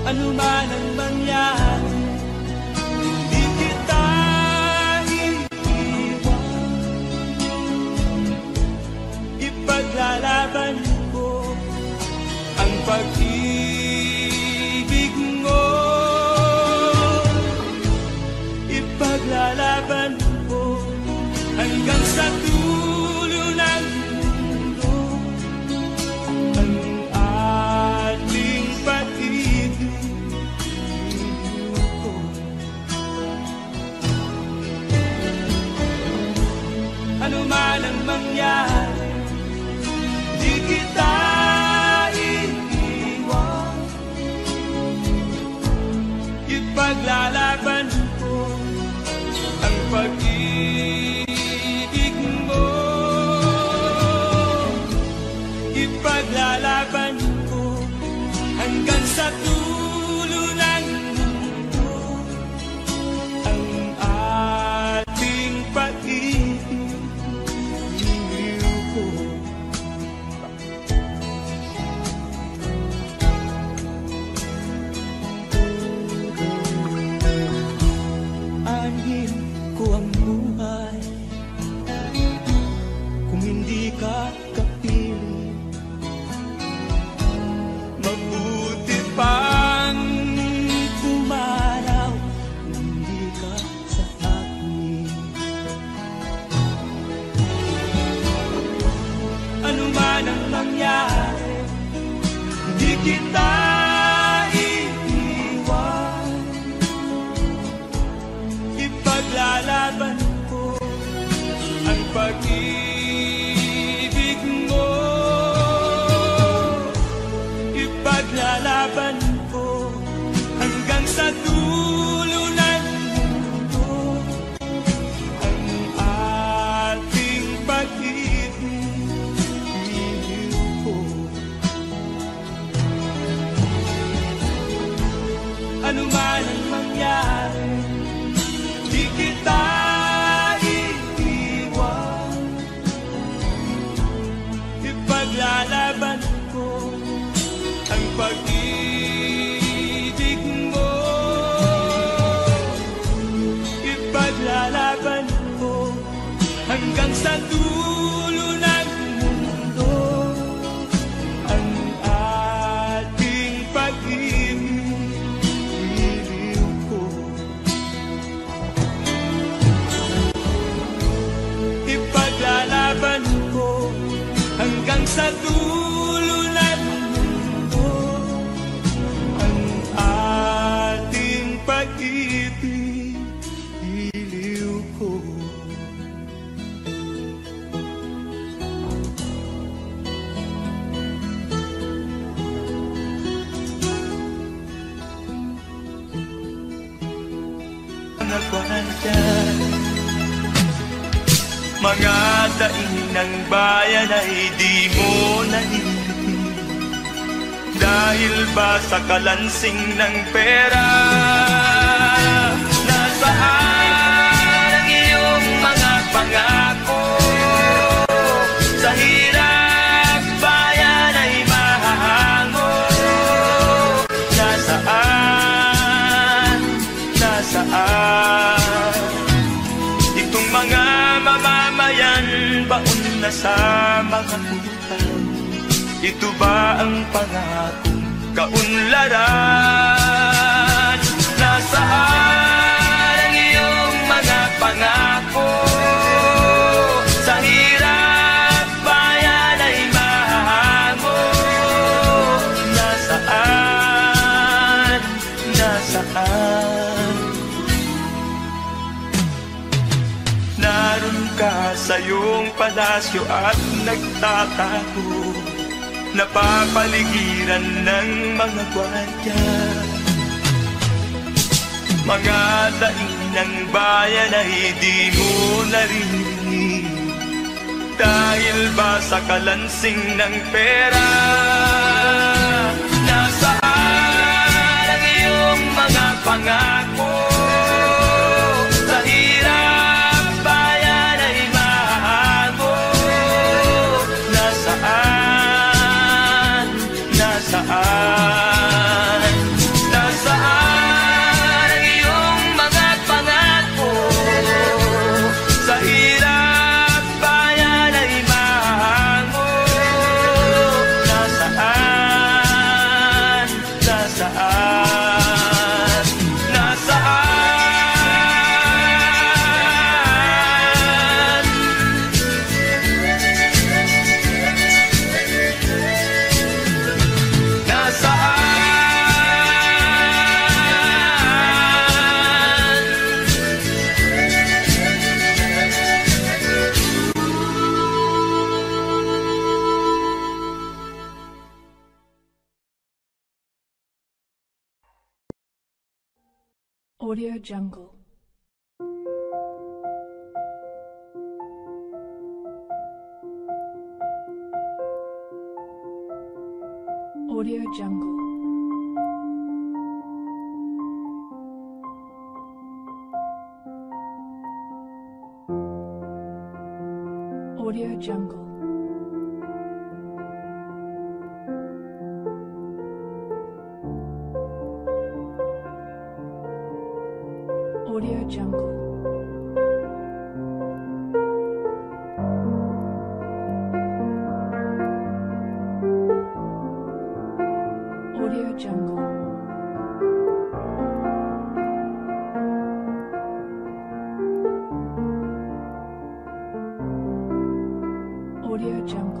Ano man ang mangyari, di kita iiwan. Ipaglalaban ko ang pag-ibig mo. Ipaglalaban ko hanggang sa dulo ng mundo ang ating pag-ibig ko. Ano man ang mangyari, di kita iiwan. Ipaglalaban ko ang pag-ibig mo. Ipaglalaban ko hanggang sa dulo ng mundo ang ating pag-ibig ko. Anhin ko ang buhay kung hindi ka kapiling. Mabuti pang pumanaw kung hindi ka sa akin. Ano man ang mangyari, hindi kita iiwan. Ipaglalaban ko ang pag-ibig mo. Ipaglalaban ko hanggang sa dulo ng mundo ang ating pag-ibig ko. Ano man ang mangyari, di kita iiwan. Ipaglalaban ko ang pag-ibig mo. Ipaglalaban ko hanggang sa dulo ng mundo ang ating pag-ibig ko. Ipaglalaban ko hanggang sa dulo ng mundo ang ating pag-ibig ko. Nagwandan mga daing ng bayan ay di mo naliligpit. Dahil ba sa kalansing ng pera? Nasaan ang iyong mga pangako? Sa hirap bayan ay mahahango. Nasaan? Nasaan? Itong mga mamamayan baon na sa mga utang. Ito ba ang pangakong kaunlaran? Nasaan ang iyong mga pangako? Sa hirap bayan ay mahahango. Nasaan? Nasaan? Naroon ka sa iyong palasyo at nagtatago, napapaligiran ng mga gwardiya. Mga daing ng bayan ay di mo naririnig. Dahil ba sa kalansing ng pera? Nasaan ang iyong mga pangako?
Audio Jungle. Audio Jungle. Audio Jungle. Audio Jungle. Audio Jungle. Audio Jungle.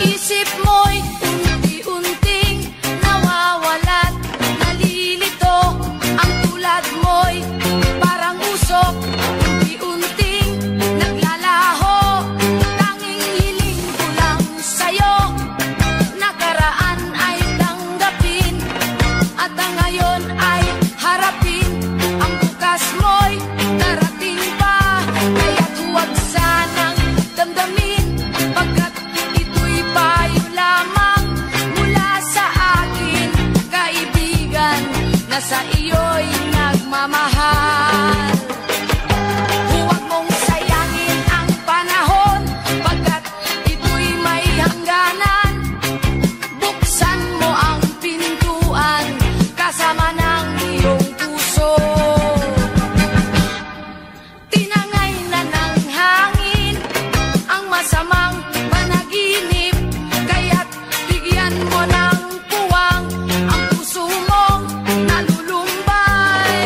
Isip mo'y unti-unting nawawalat, nalilito. Ang tulad mo'y parang usok, unti-unting naglalaho. Tanging hiling ko lang sa'yo, nakaraan ay tanggapin, at ang ngayon ay harapin. Ang bukas mo'y darating pa, kaya't huwag sanang damdamin, pagkat ito'y payo lamang mula sa akin, kaibigan, na sa iyo'y nagmamahal. Huwag mong sayangin ang panahon, pagkat ito'y may hangganan. Buksan mo ang pintuan, kasama ng iyong puso. Tinangay na ng hangin ang masamang panaginip, kaya't bigyan mo ng puwang ang puso mong nalulumbay.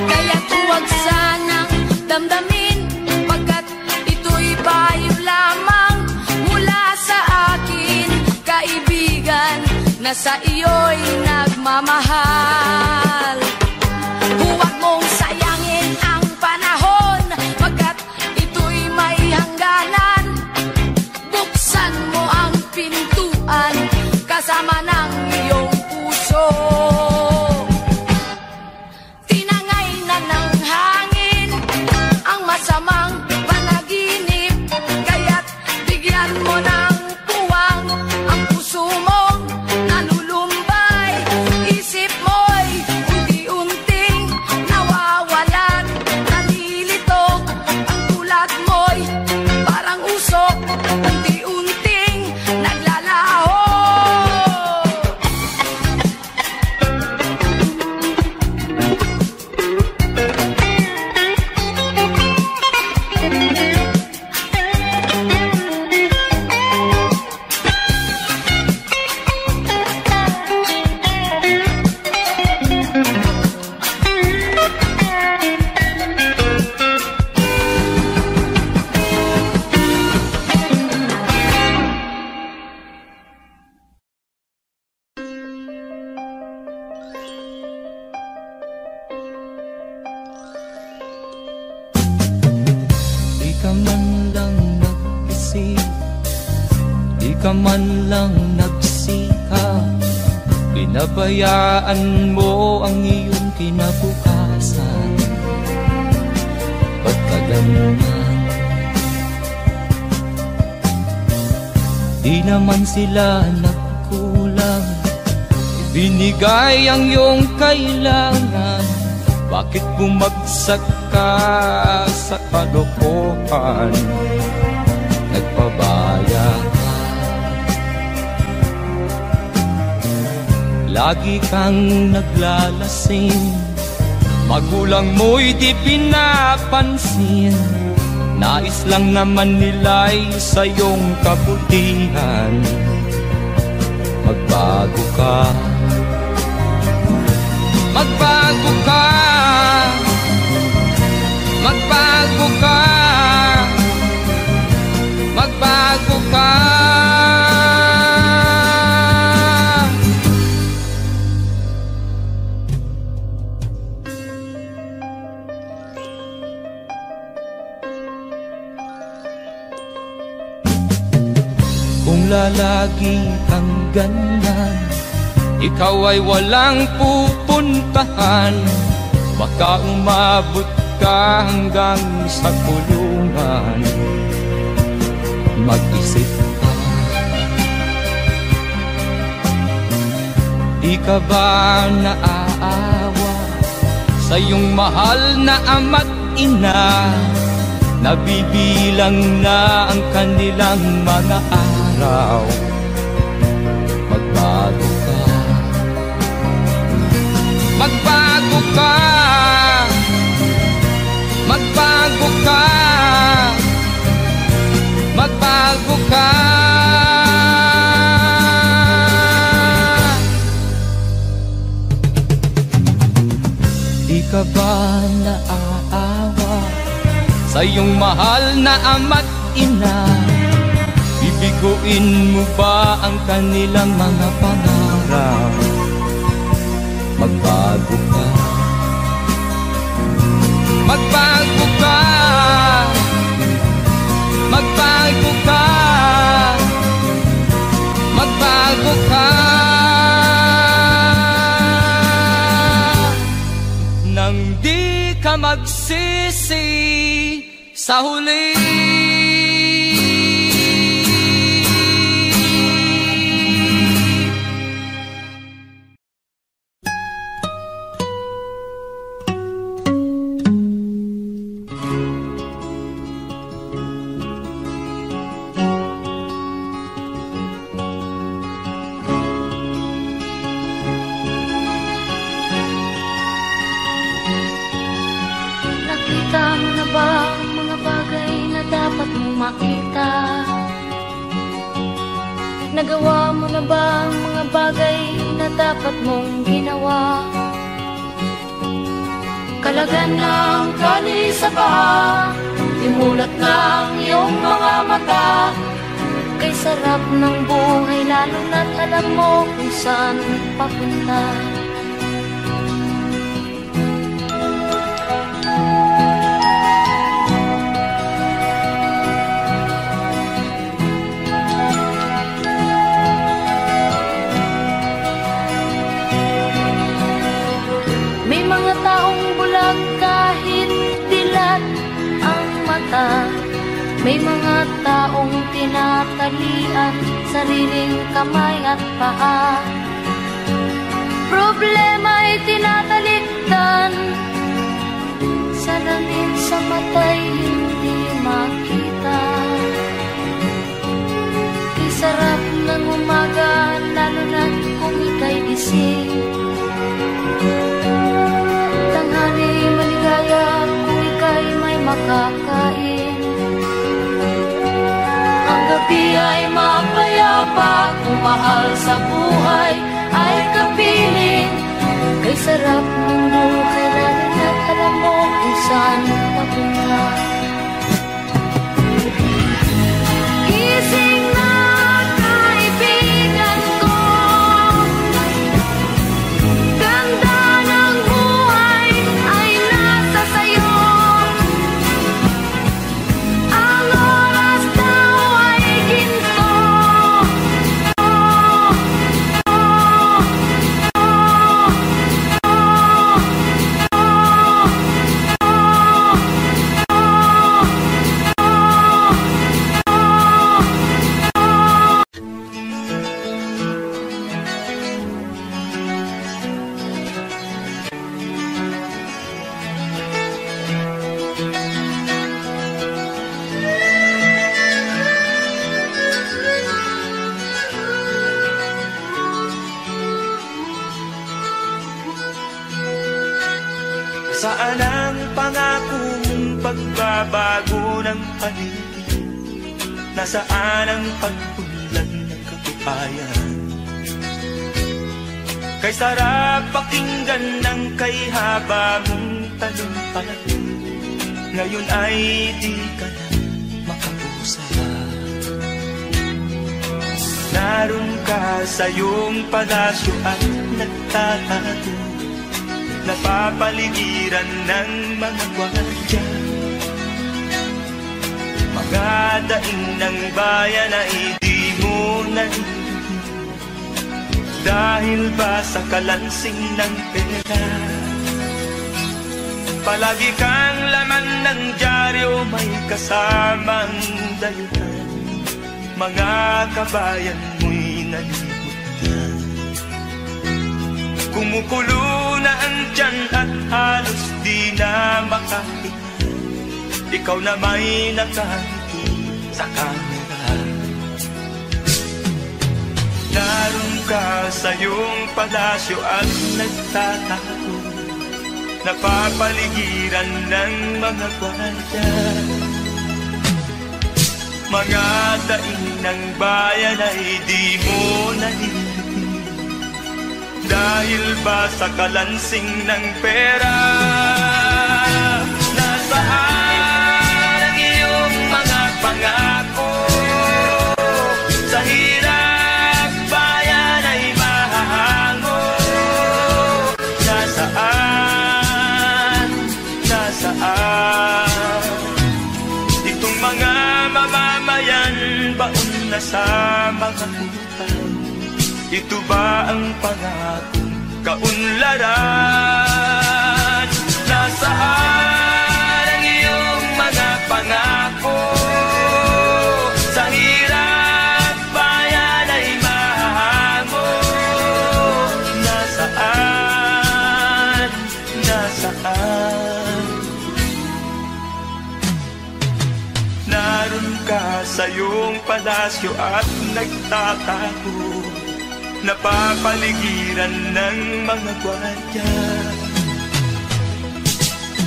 Kaya't huwag sanang damdamin, pagkat ito'y payo lamang mula sa akin, kaibigan, na sa iyo'y nagmamahal. Huwag mong sayangin ang panahon, pagkat ito'y may hangganan. Buksan mo ang pintuan, kasama ng iyong puso. Tinangay na ng hangin ang masamang panaginip, kaya't bigyan mo ng puwang ang puso mong nalulumbay. Isip mo'y unti-unting nawawalan, nalilito. Ang tulad mo'y parang usok, unti-unting naglalaho.
Di ka man lang nag-isip, di ka man lang nagsikap, pinabayaan mo ang iyong kinabukasan. Pagkaganyan, di naman sila nagkulang, ibinigay ang iyong kailangan. Bakit bumagsak ka sa kalokohan? Nagpabaya ka, lagi kang naglalasing. Magulang mo'y di pinapansin, nais lang naman nila'y sa iyong kabutihan. Magbago ka, magbago ka, magbago ka, magbago ka. Kung lalagi kang ganyan, ikaw ay walang pupuntahan. Baka umabot ka hanggang sa kulungan. Mag-isip ka, di ka ba naaawa sa iyong mahal na ama't ina? Nabibilang na ang kanilang mga araw. Magbago ka, magbago ka, magbago ka, magbago ka. Di ka ba naaawa sa iyong mahal na ama't ina? Bibiguin mo ba ang kanilang mga pangarap? Magbago ka, magbago ka, magbago ka, magbago ka. Nang di ka magsisi sa huli.
Nakita mo na ba ang mga bagay na dapat mong makita? Nagawa mo na ba ang mga bagay na dapat mong ginawa? Kalagan ng kali sa paa, imulat ng iyong mga mata. Kay sarap ng buhay lalo na't alam mo kung saan papunta. May mga taong tinatalian sariling kamay at paa. Problema ay tinatalikdan, salamin sa mata'y hindi makita. Isarap ng umaga, lalo na kung ika'y gising. Tanghali maligaya kung ika'y may makakain. Gabi ay mapayapa, kung mahal sa buhay ay kapiling. Kay sarap ng buhay, lalo na't alam mo kung saan papunta. Gising na kaibigan ko, ganda ng buhay ay nasa sayo.
Saan ang pangako mong pagbabago ng paligid? Nasaan ang pag-unlad ng katibayan? Kay sarap pakinggan ng kay haba mong talumpati, ngayon ay di ka na makausap. Naroon ka sa iyong palasyo at nagtatago, napapaligiran ng mga gwardiya. Mga daing ng bayan na hindi mo narinig, dahil ba sa kalansing ng pera? Palagi kang laman ng dyaryo, may kasamang dayuhan. Mga kabayan mo'y nalimutan. Kumukulo na ang tiyan at halos di na makahinga. Ikaw na may nakangiti sa kamera. Naroon ka sa iyong palasyo at nagtatago, napapaligiran ng mga gwardiya. Mga daing ng bayan ay di mo narinig, dahil ba sa kalansing ng pera? Nasaan ang iyong mga pangako? Sa hirap bayan ay mahahango. Nasaan? Nasaan? Itong mga mamamayan, baon na sa mga utang. Ito ba ang pangakong kaunlaran? Nasaan ang iyong mga pangako? Sa hirap bayan ay mahango. Nasaan? Nasaan? Naroon ka sa iyong palasyo at nagtatago, napapaligiran ng mga gwardiya.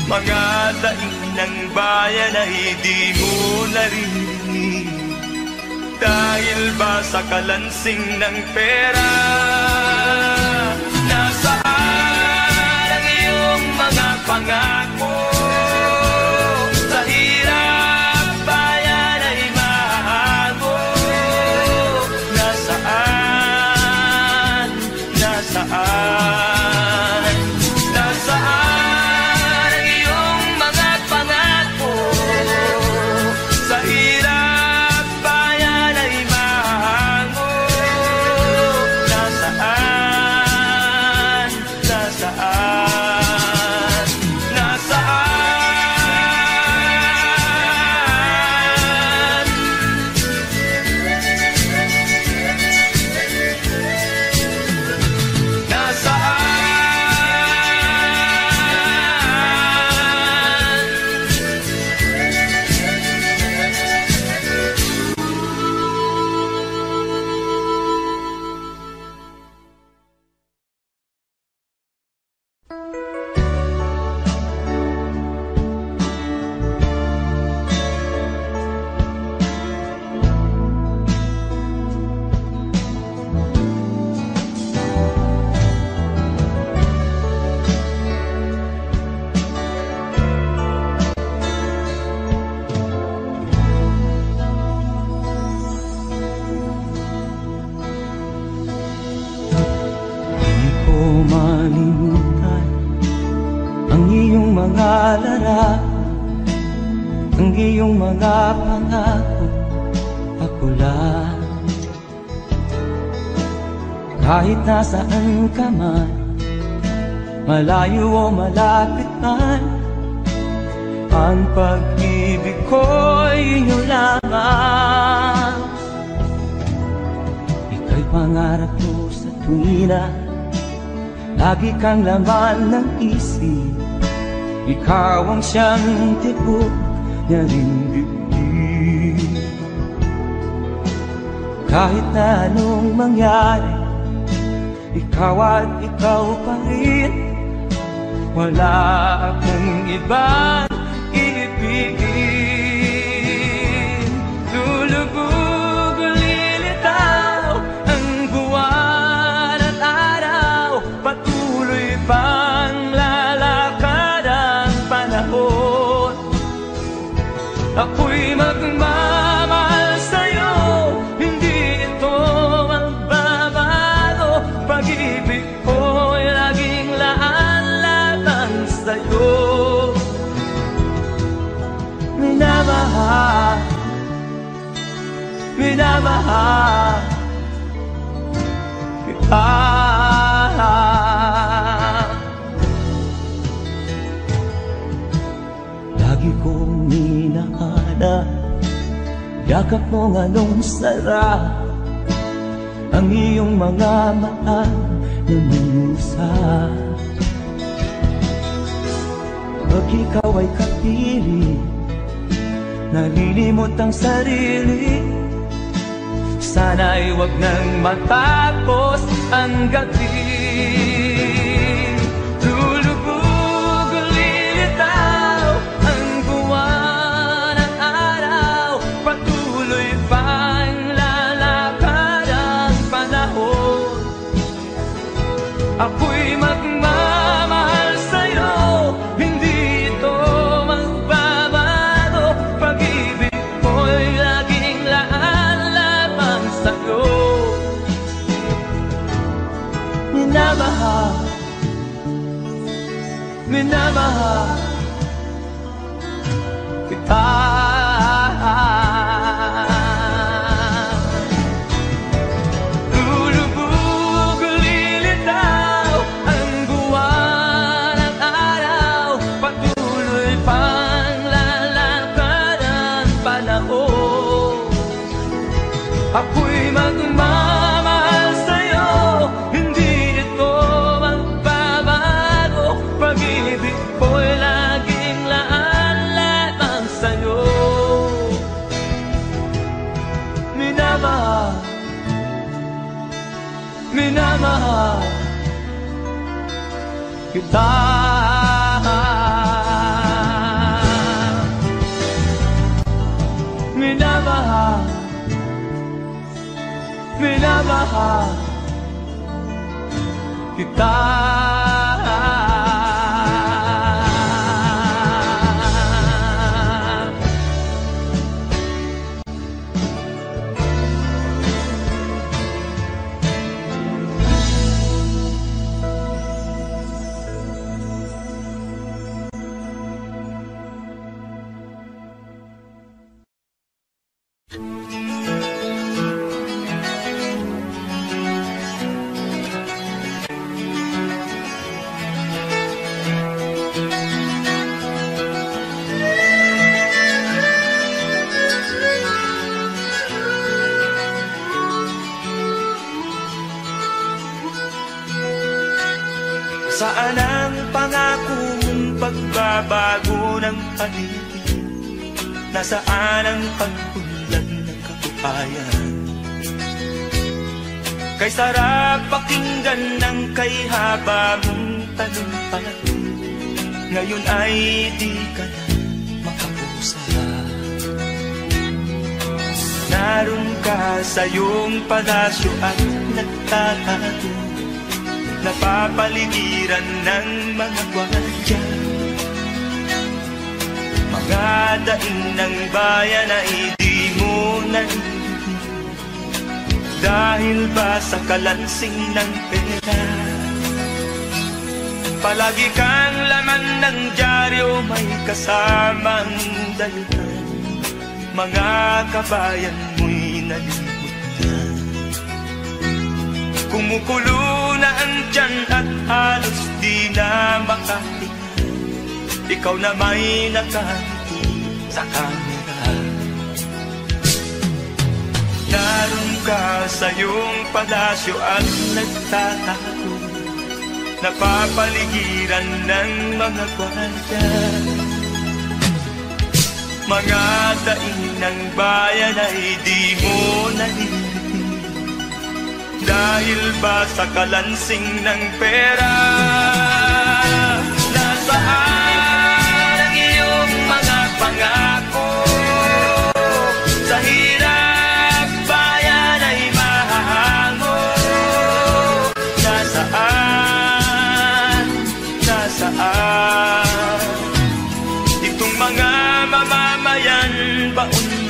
Mga daing ng bayan ay di mo narinig, dahil ba sa kalansing ng pera? Nasaan ang iyong mga pangako? Sa hirap bayan ay mahango. Nasaan? Nasaan? Nasaan ang iyong mga pangako? Sa hirap bayan ay mahango. Nasaan? Nasaan? Nasaan?
Di ko malimutan ang iyong mga larawan, ang iyong mga pangako, ako lang. Kahit nasaan ka man, malayo o malapit man, ang pag-ibig ko'y inyo lamang. Ika'y pangarap ko sa tuwina, lagi kang laman ng isip. Ikaw ang siyang tibok niya ring dibdib. Kahit na anong mangyari, ikaw at ikaw pa rin. wala akong ibang ibigin. Lulubog, lilitaw ang buwan at araw, patuloy pang lalakad ang panahon. Ako'y magmamahal sa'yo, hindi ito magbabago. Pag-ibig ko'y laging laan-laan sa'yo. Minamahal, minamahal kita. Lagi kong minahana, yakap mo nga nung sarap ang iyong mga mata na minusap. Pag ikaw ay kapiling, nalilimot ang sarili. Sana'y wag nang matapos ang gabi. Lulubog, lilitaw ang buwan at araw, patuloy pang lalakad ang panahon. Ako'y magmamahal sa'yo, hindi ito magbabago. Pag-ibig ko'y laging laan-lamang sa'yo. Minamahal, minamahal kita. Lulubog, lilitaw ang buwan at araw, patuloy pang lalakad ang panahon. Ako'y magmamahal sa'yo, hindi ito magbabago. Pag-ibig ko'y laging laan-lamang sa'yo. Minamahal, minamahal kita. Minamahal, minamahal kita.
Saan ang pangako mong pagbabago ng paligid? Nasaan ang pagpunlan ng kabuhayan? Kay sarap pakinggan ng kay haba mong talumpati, ngayon ay di ka na makapusa. Naroon ka sa iyong palasyo at nagtatago, napapaligiran ng mga gwardiya. Mga daing ng bayan ay di mo narinig, dahil ba sa kalansing ng pera? Palagi kang laman ng dyaryo, may kasamang daluhan. Mga kabayan mo'y nalimutan. Kumukulo na ang tiyan at halos di na makahinga. Ikaw na may nakangiti sa kamera. Naroon ka sa iyong palasyo at nagtatago, napapaligiran ng mga gwardiya. Mga daing ng bayan ay di mo narinig, dahil ba sa kalansing ng pera?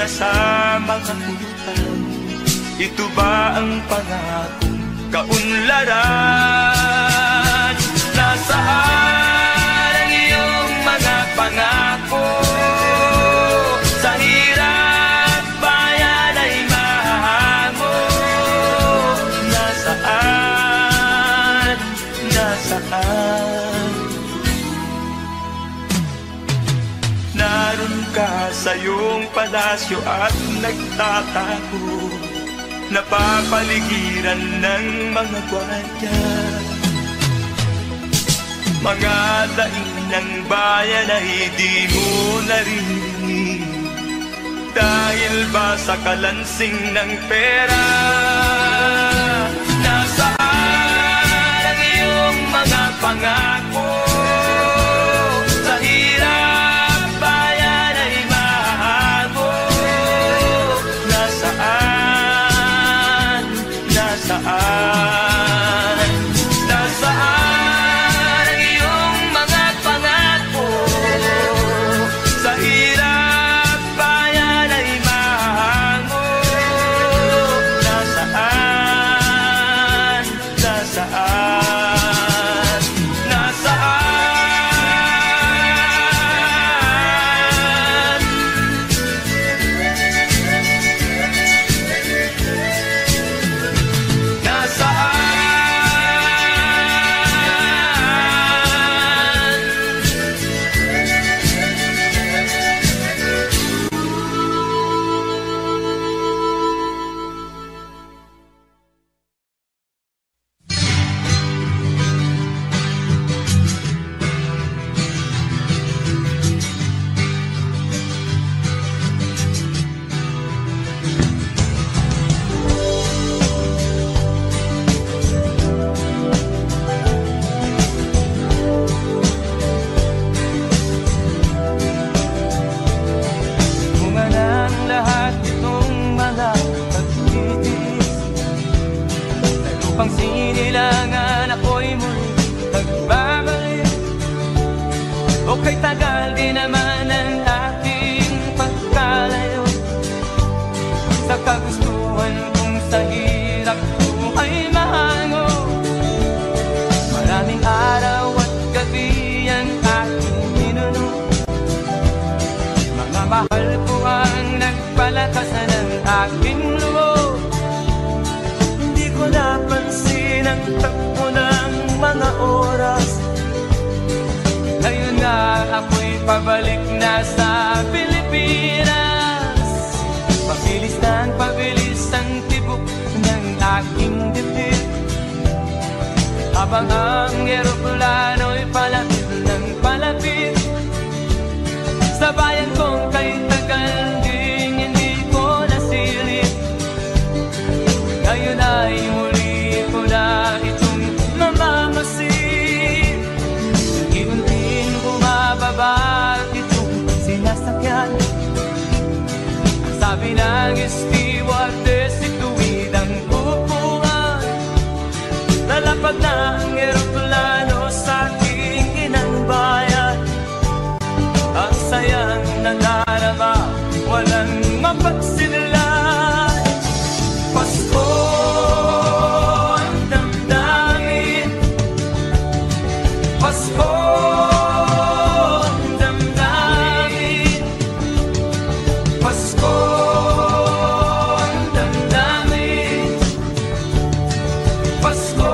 sa mga utang. Ito ba ang pangakong kaunlaran? Nasaan ang iyong mga pangako? Sa hirap bayan ay mahango. Nasaan? Nasaan? Naroon ka sa iyong palasyo at nagtatago, napapaligiran ng mga gwardiya. Mga daing ng bayan ay di mo naririnig, dahil ba sa kalansing ng pera? Nasaan ang iyong mga pangako? Sa hirap bayan ay mahago. Nasaan? Nasaan? Nasaan ang iyong mga pangako? Sa hirap bayan ay mahango. Nasaan? Nasaan? Nasaan? Bunga ng lahat itong mga pagtitiis, na lupang sinilangan ako'y muli nagbabalik. O kay tagal din naman ang aking pagkalayo sa kagustuhan kong sa hirap buhay mahango. Maraming araw at gabi ang aking minuno, mga mahal ko ang nagpalakasan ng aking loob. Hindi ko napansin ang takbo ng mga oras. Ngayon nga ako'y pabalik na sa Pilipinas. Pabilis ang tibok ng aking dibdib, habang ang eroplano'y palapit ng palapit sa bayan kong kay tagal ding hindi ko nasilip. Ngayon ay muli ko na itong mamamasid. Unti-unting bumababa itong sinasakyan. Ang sabi ng stewardess, ituwid ang upuan. Lalapag na ang eroplano sa aking inang bayan. Ang sayang nandarama, walang mapagsinlan. Pasko ang damdamin, Pasko ang damdamin, Pasko ang damdamin, Pasko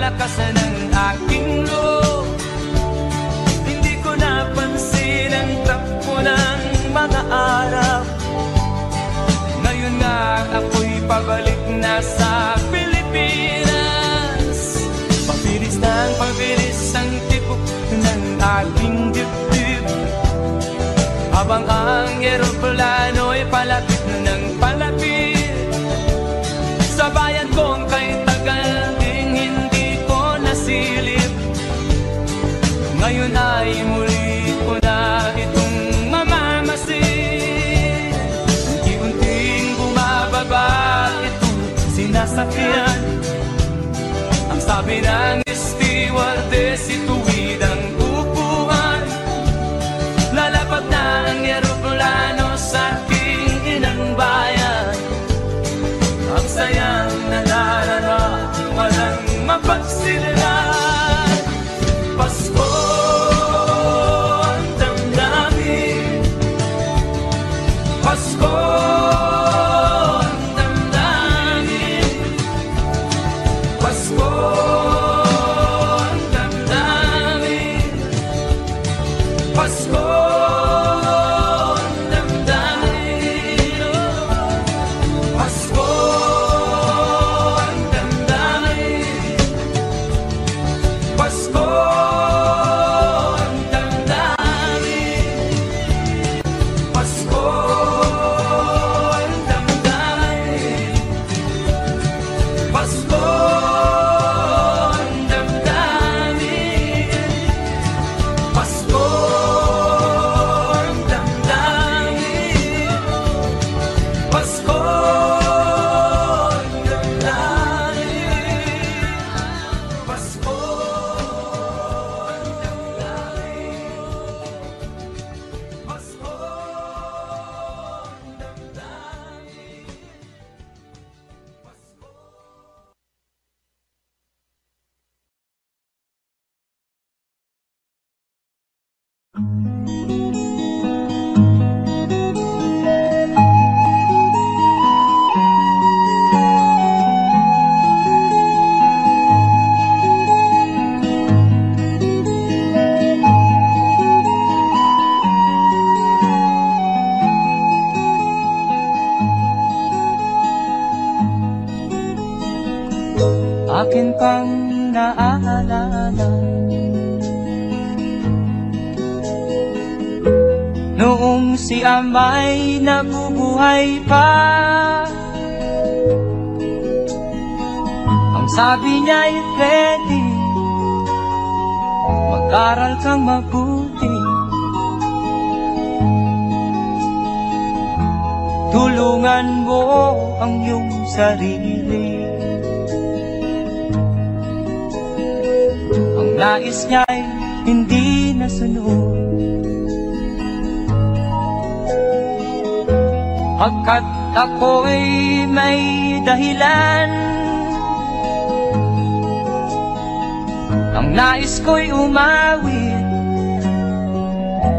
nagpalakasan ng aking loob. Hindi ko napansin ang takbo ng mga araw. Ngayon nga ako'y pabalik na sa Pilipinas. Pabilis ng pabilis ang tibok ng aking dibdib, habang ang eroplano'y palapit ng palapit sa bayan kong kay tagal ding hindi ko nasilip. Ngayon ay muli ko na itong mamamasin. Unti-unting bumababa itong sinasakyan. Ang sabi ng stewardess, ituwid ang upuan. Lalapag na ang eroplano sa aking inang bayan. Ang sayang nadarama, walang mapagsilan. Pasko ang damdamin, Pasko ang damdamin, Pasko ang damdamin, Pasko ang damdamin, Pasko ang damdamin, Pasko ang damdamin, Pasko ang damdamin, Pasko ang damdamin, Pasko ang damdamin, Pasko ang damdamin, Pasko ang damdamin, Pasko ang akin pang naaalala noong si Amay nabubuhay pa. Ang sabi niya'y ready, mag-aral kang mabuti, tulungan mo ang iyong sarili. Ang nais niya'y hindi nasunod, pagkat ako'y may dahilan. Ang nais ko'y umawit,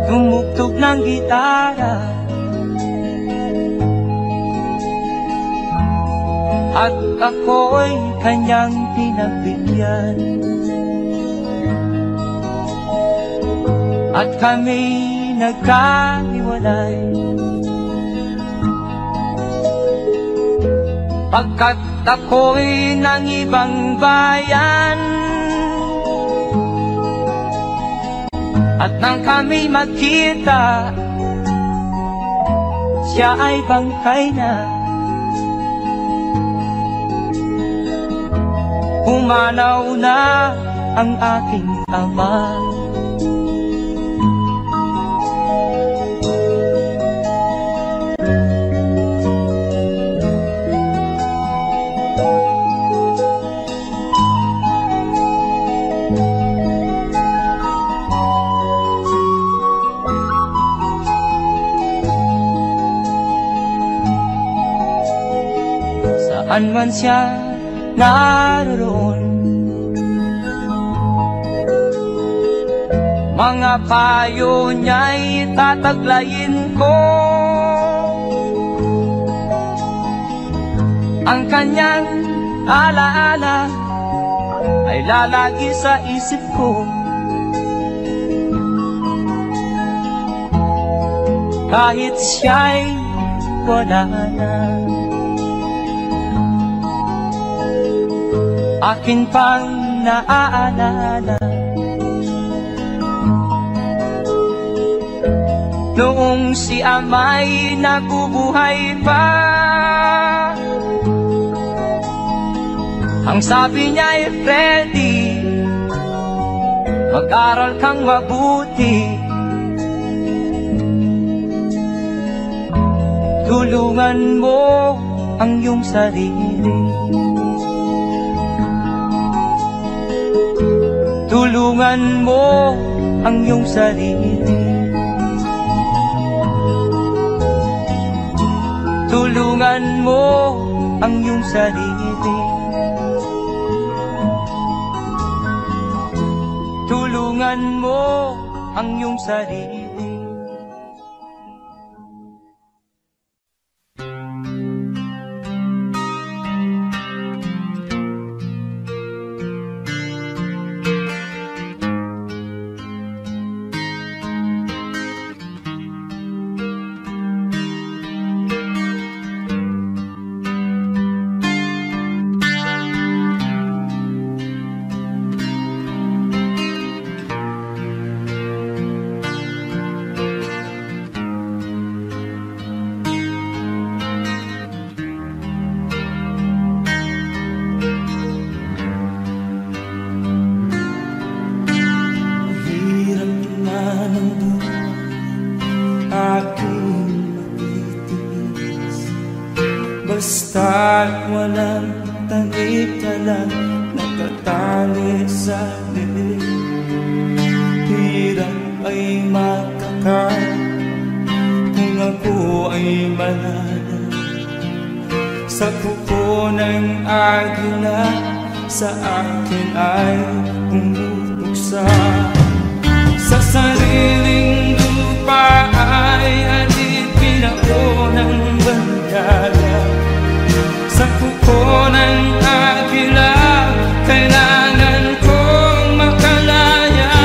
tumugtog ng gitara, at ako'y kanyang pinagbigyan. At kami nagkahiwalay, pagkat ako'y ng ibang bayan. At nang kami magkita, siya ay bangkay na. Humanaw na ang aking ama. Saan man siya naroon, mga payo niya'y tataglayin ko. Ang kanyang alaala ay lalagi sa isip ko. Kahit siya'y wala na, akin pang naaalala noong si Ama'y nabubuhay pa. Ang sabi niya'y Freddy, mag-aral kang mabuti, tulungan mo ang iyong sarili, tulungan mo ang iyong sarili, tulungan mo ang iyong sarili, tulungan mo ang iyong sarili.
Basta't walang tanik ka lang nakatali sa liig. Hirap ay makakain kung ako ay malala sa kuko ng agila, sa akin ay pumutuksa. Sa sariling lupa ay alipin ako ng bandala, sa kuko ng agila kailangan kong makalaya.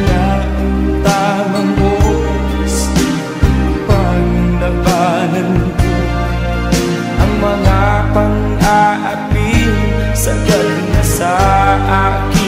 Na ang tamang oras upang labanan ko ang mga pang-aapi, sagal na sa akin.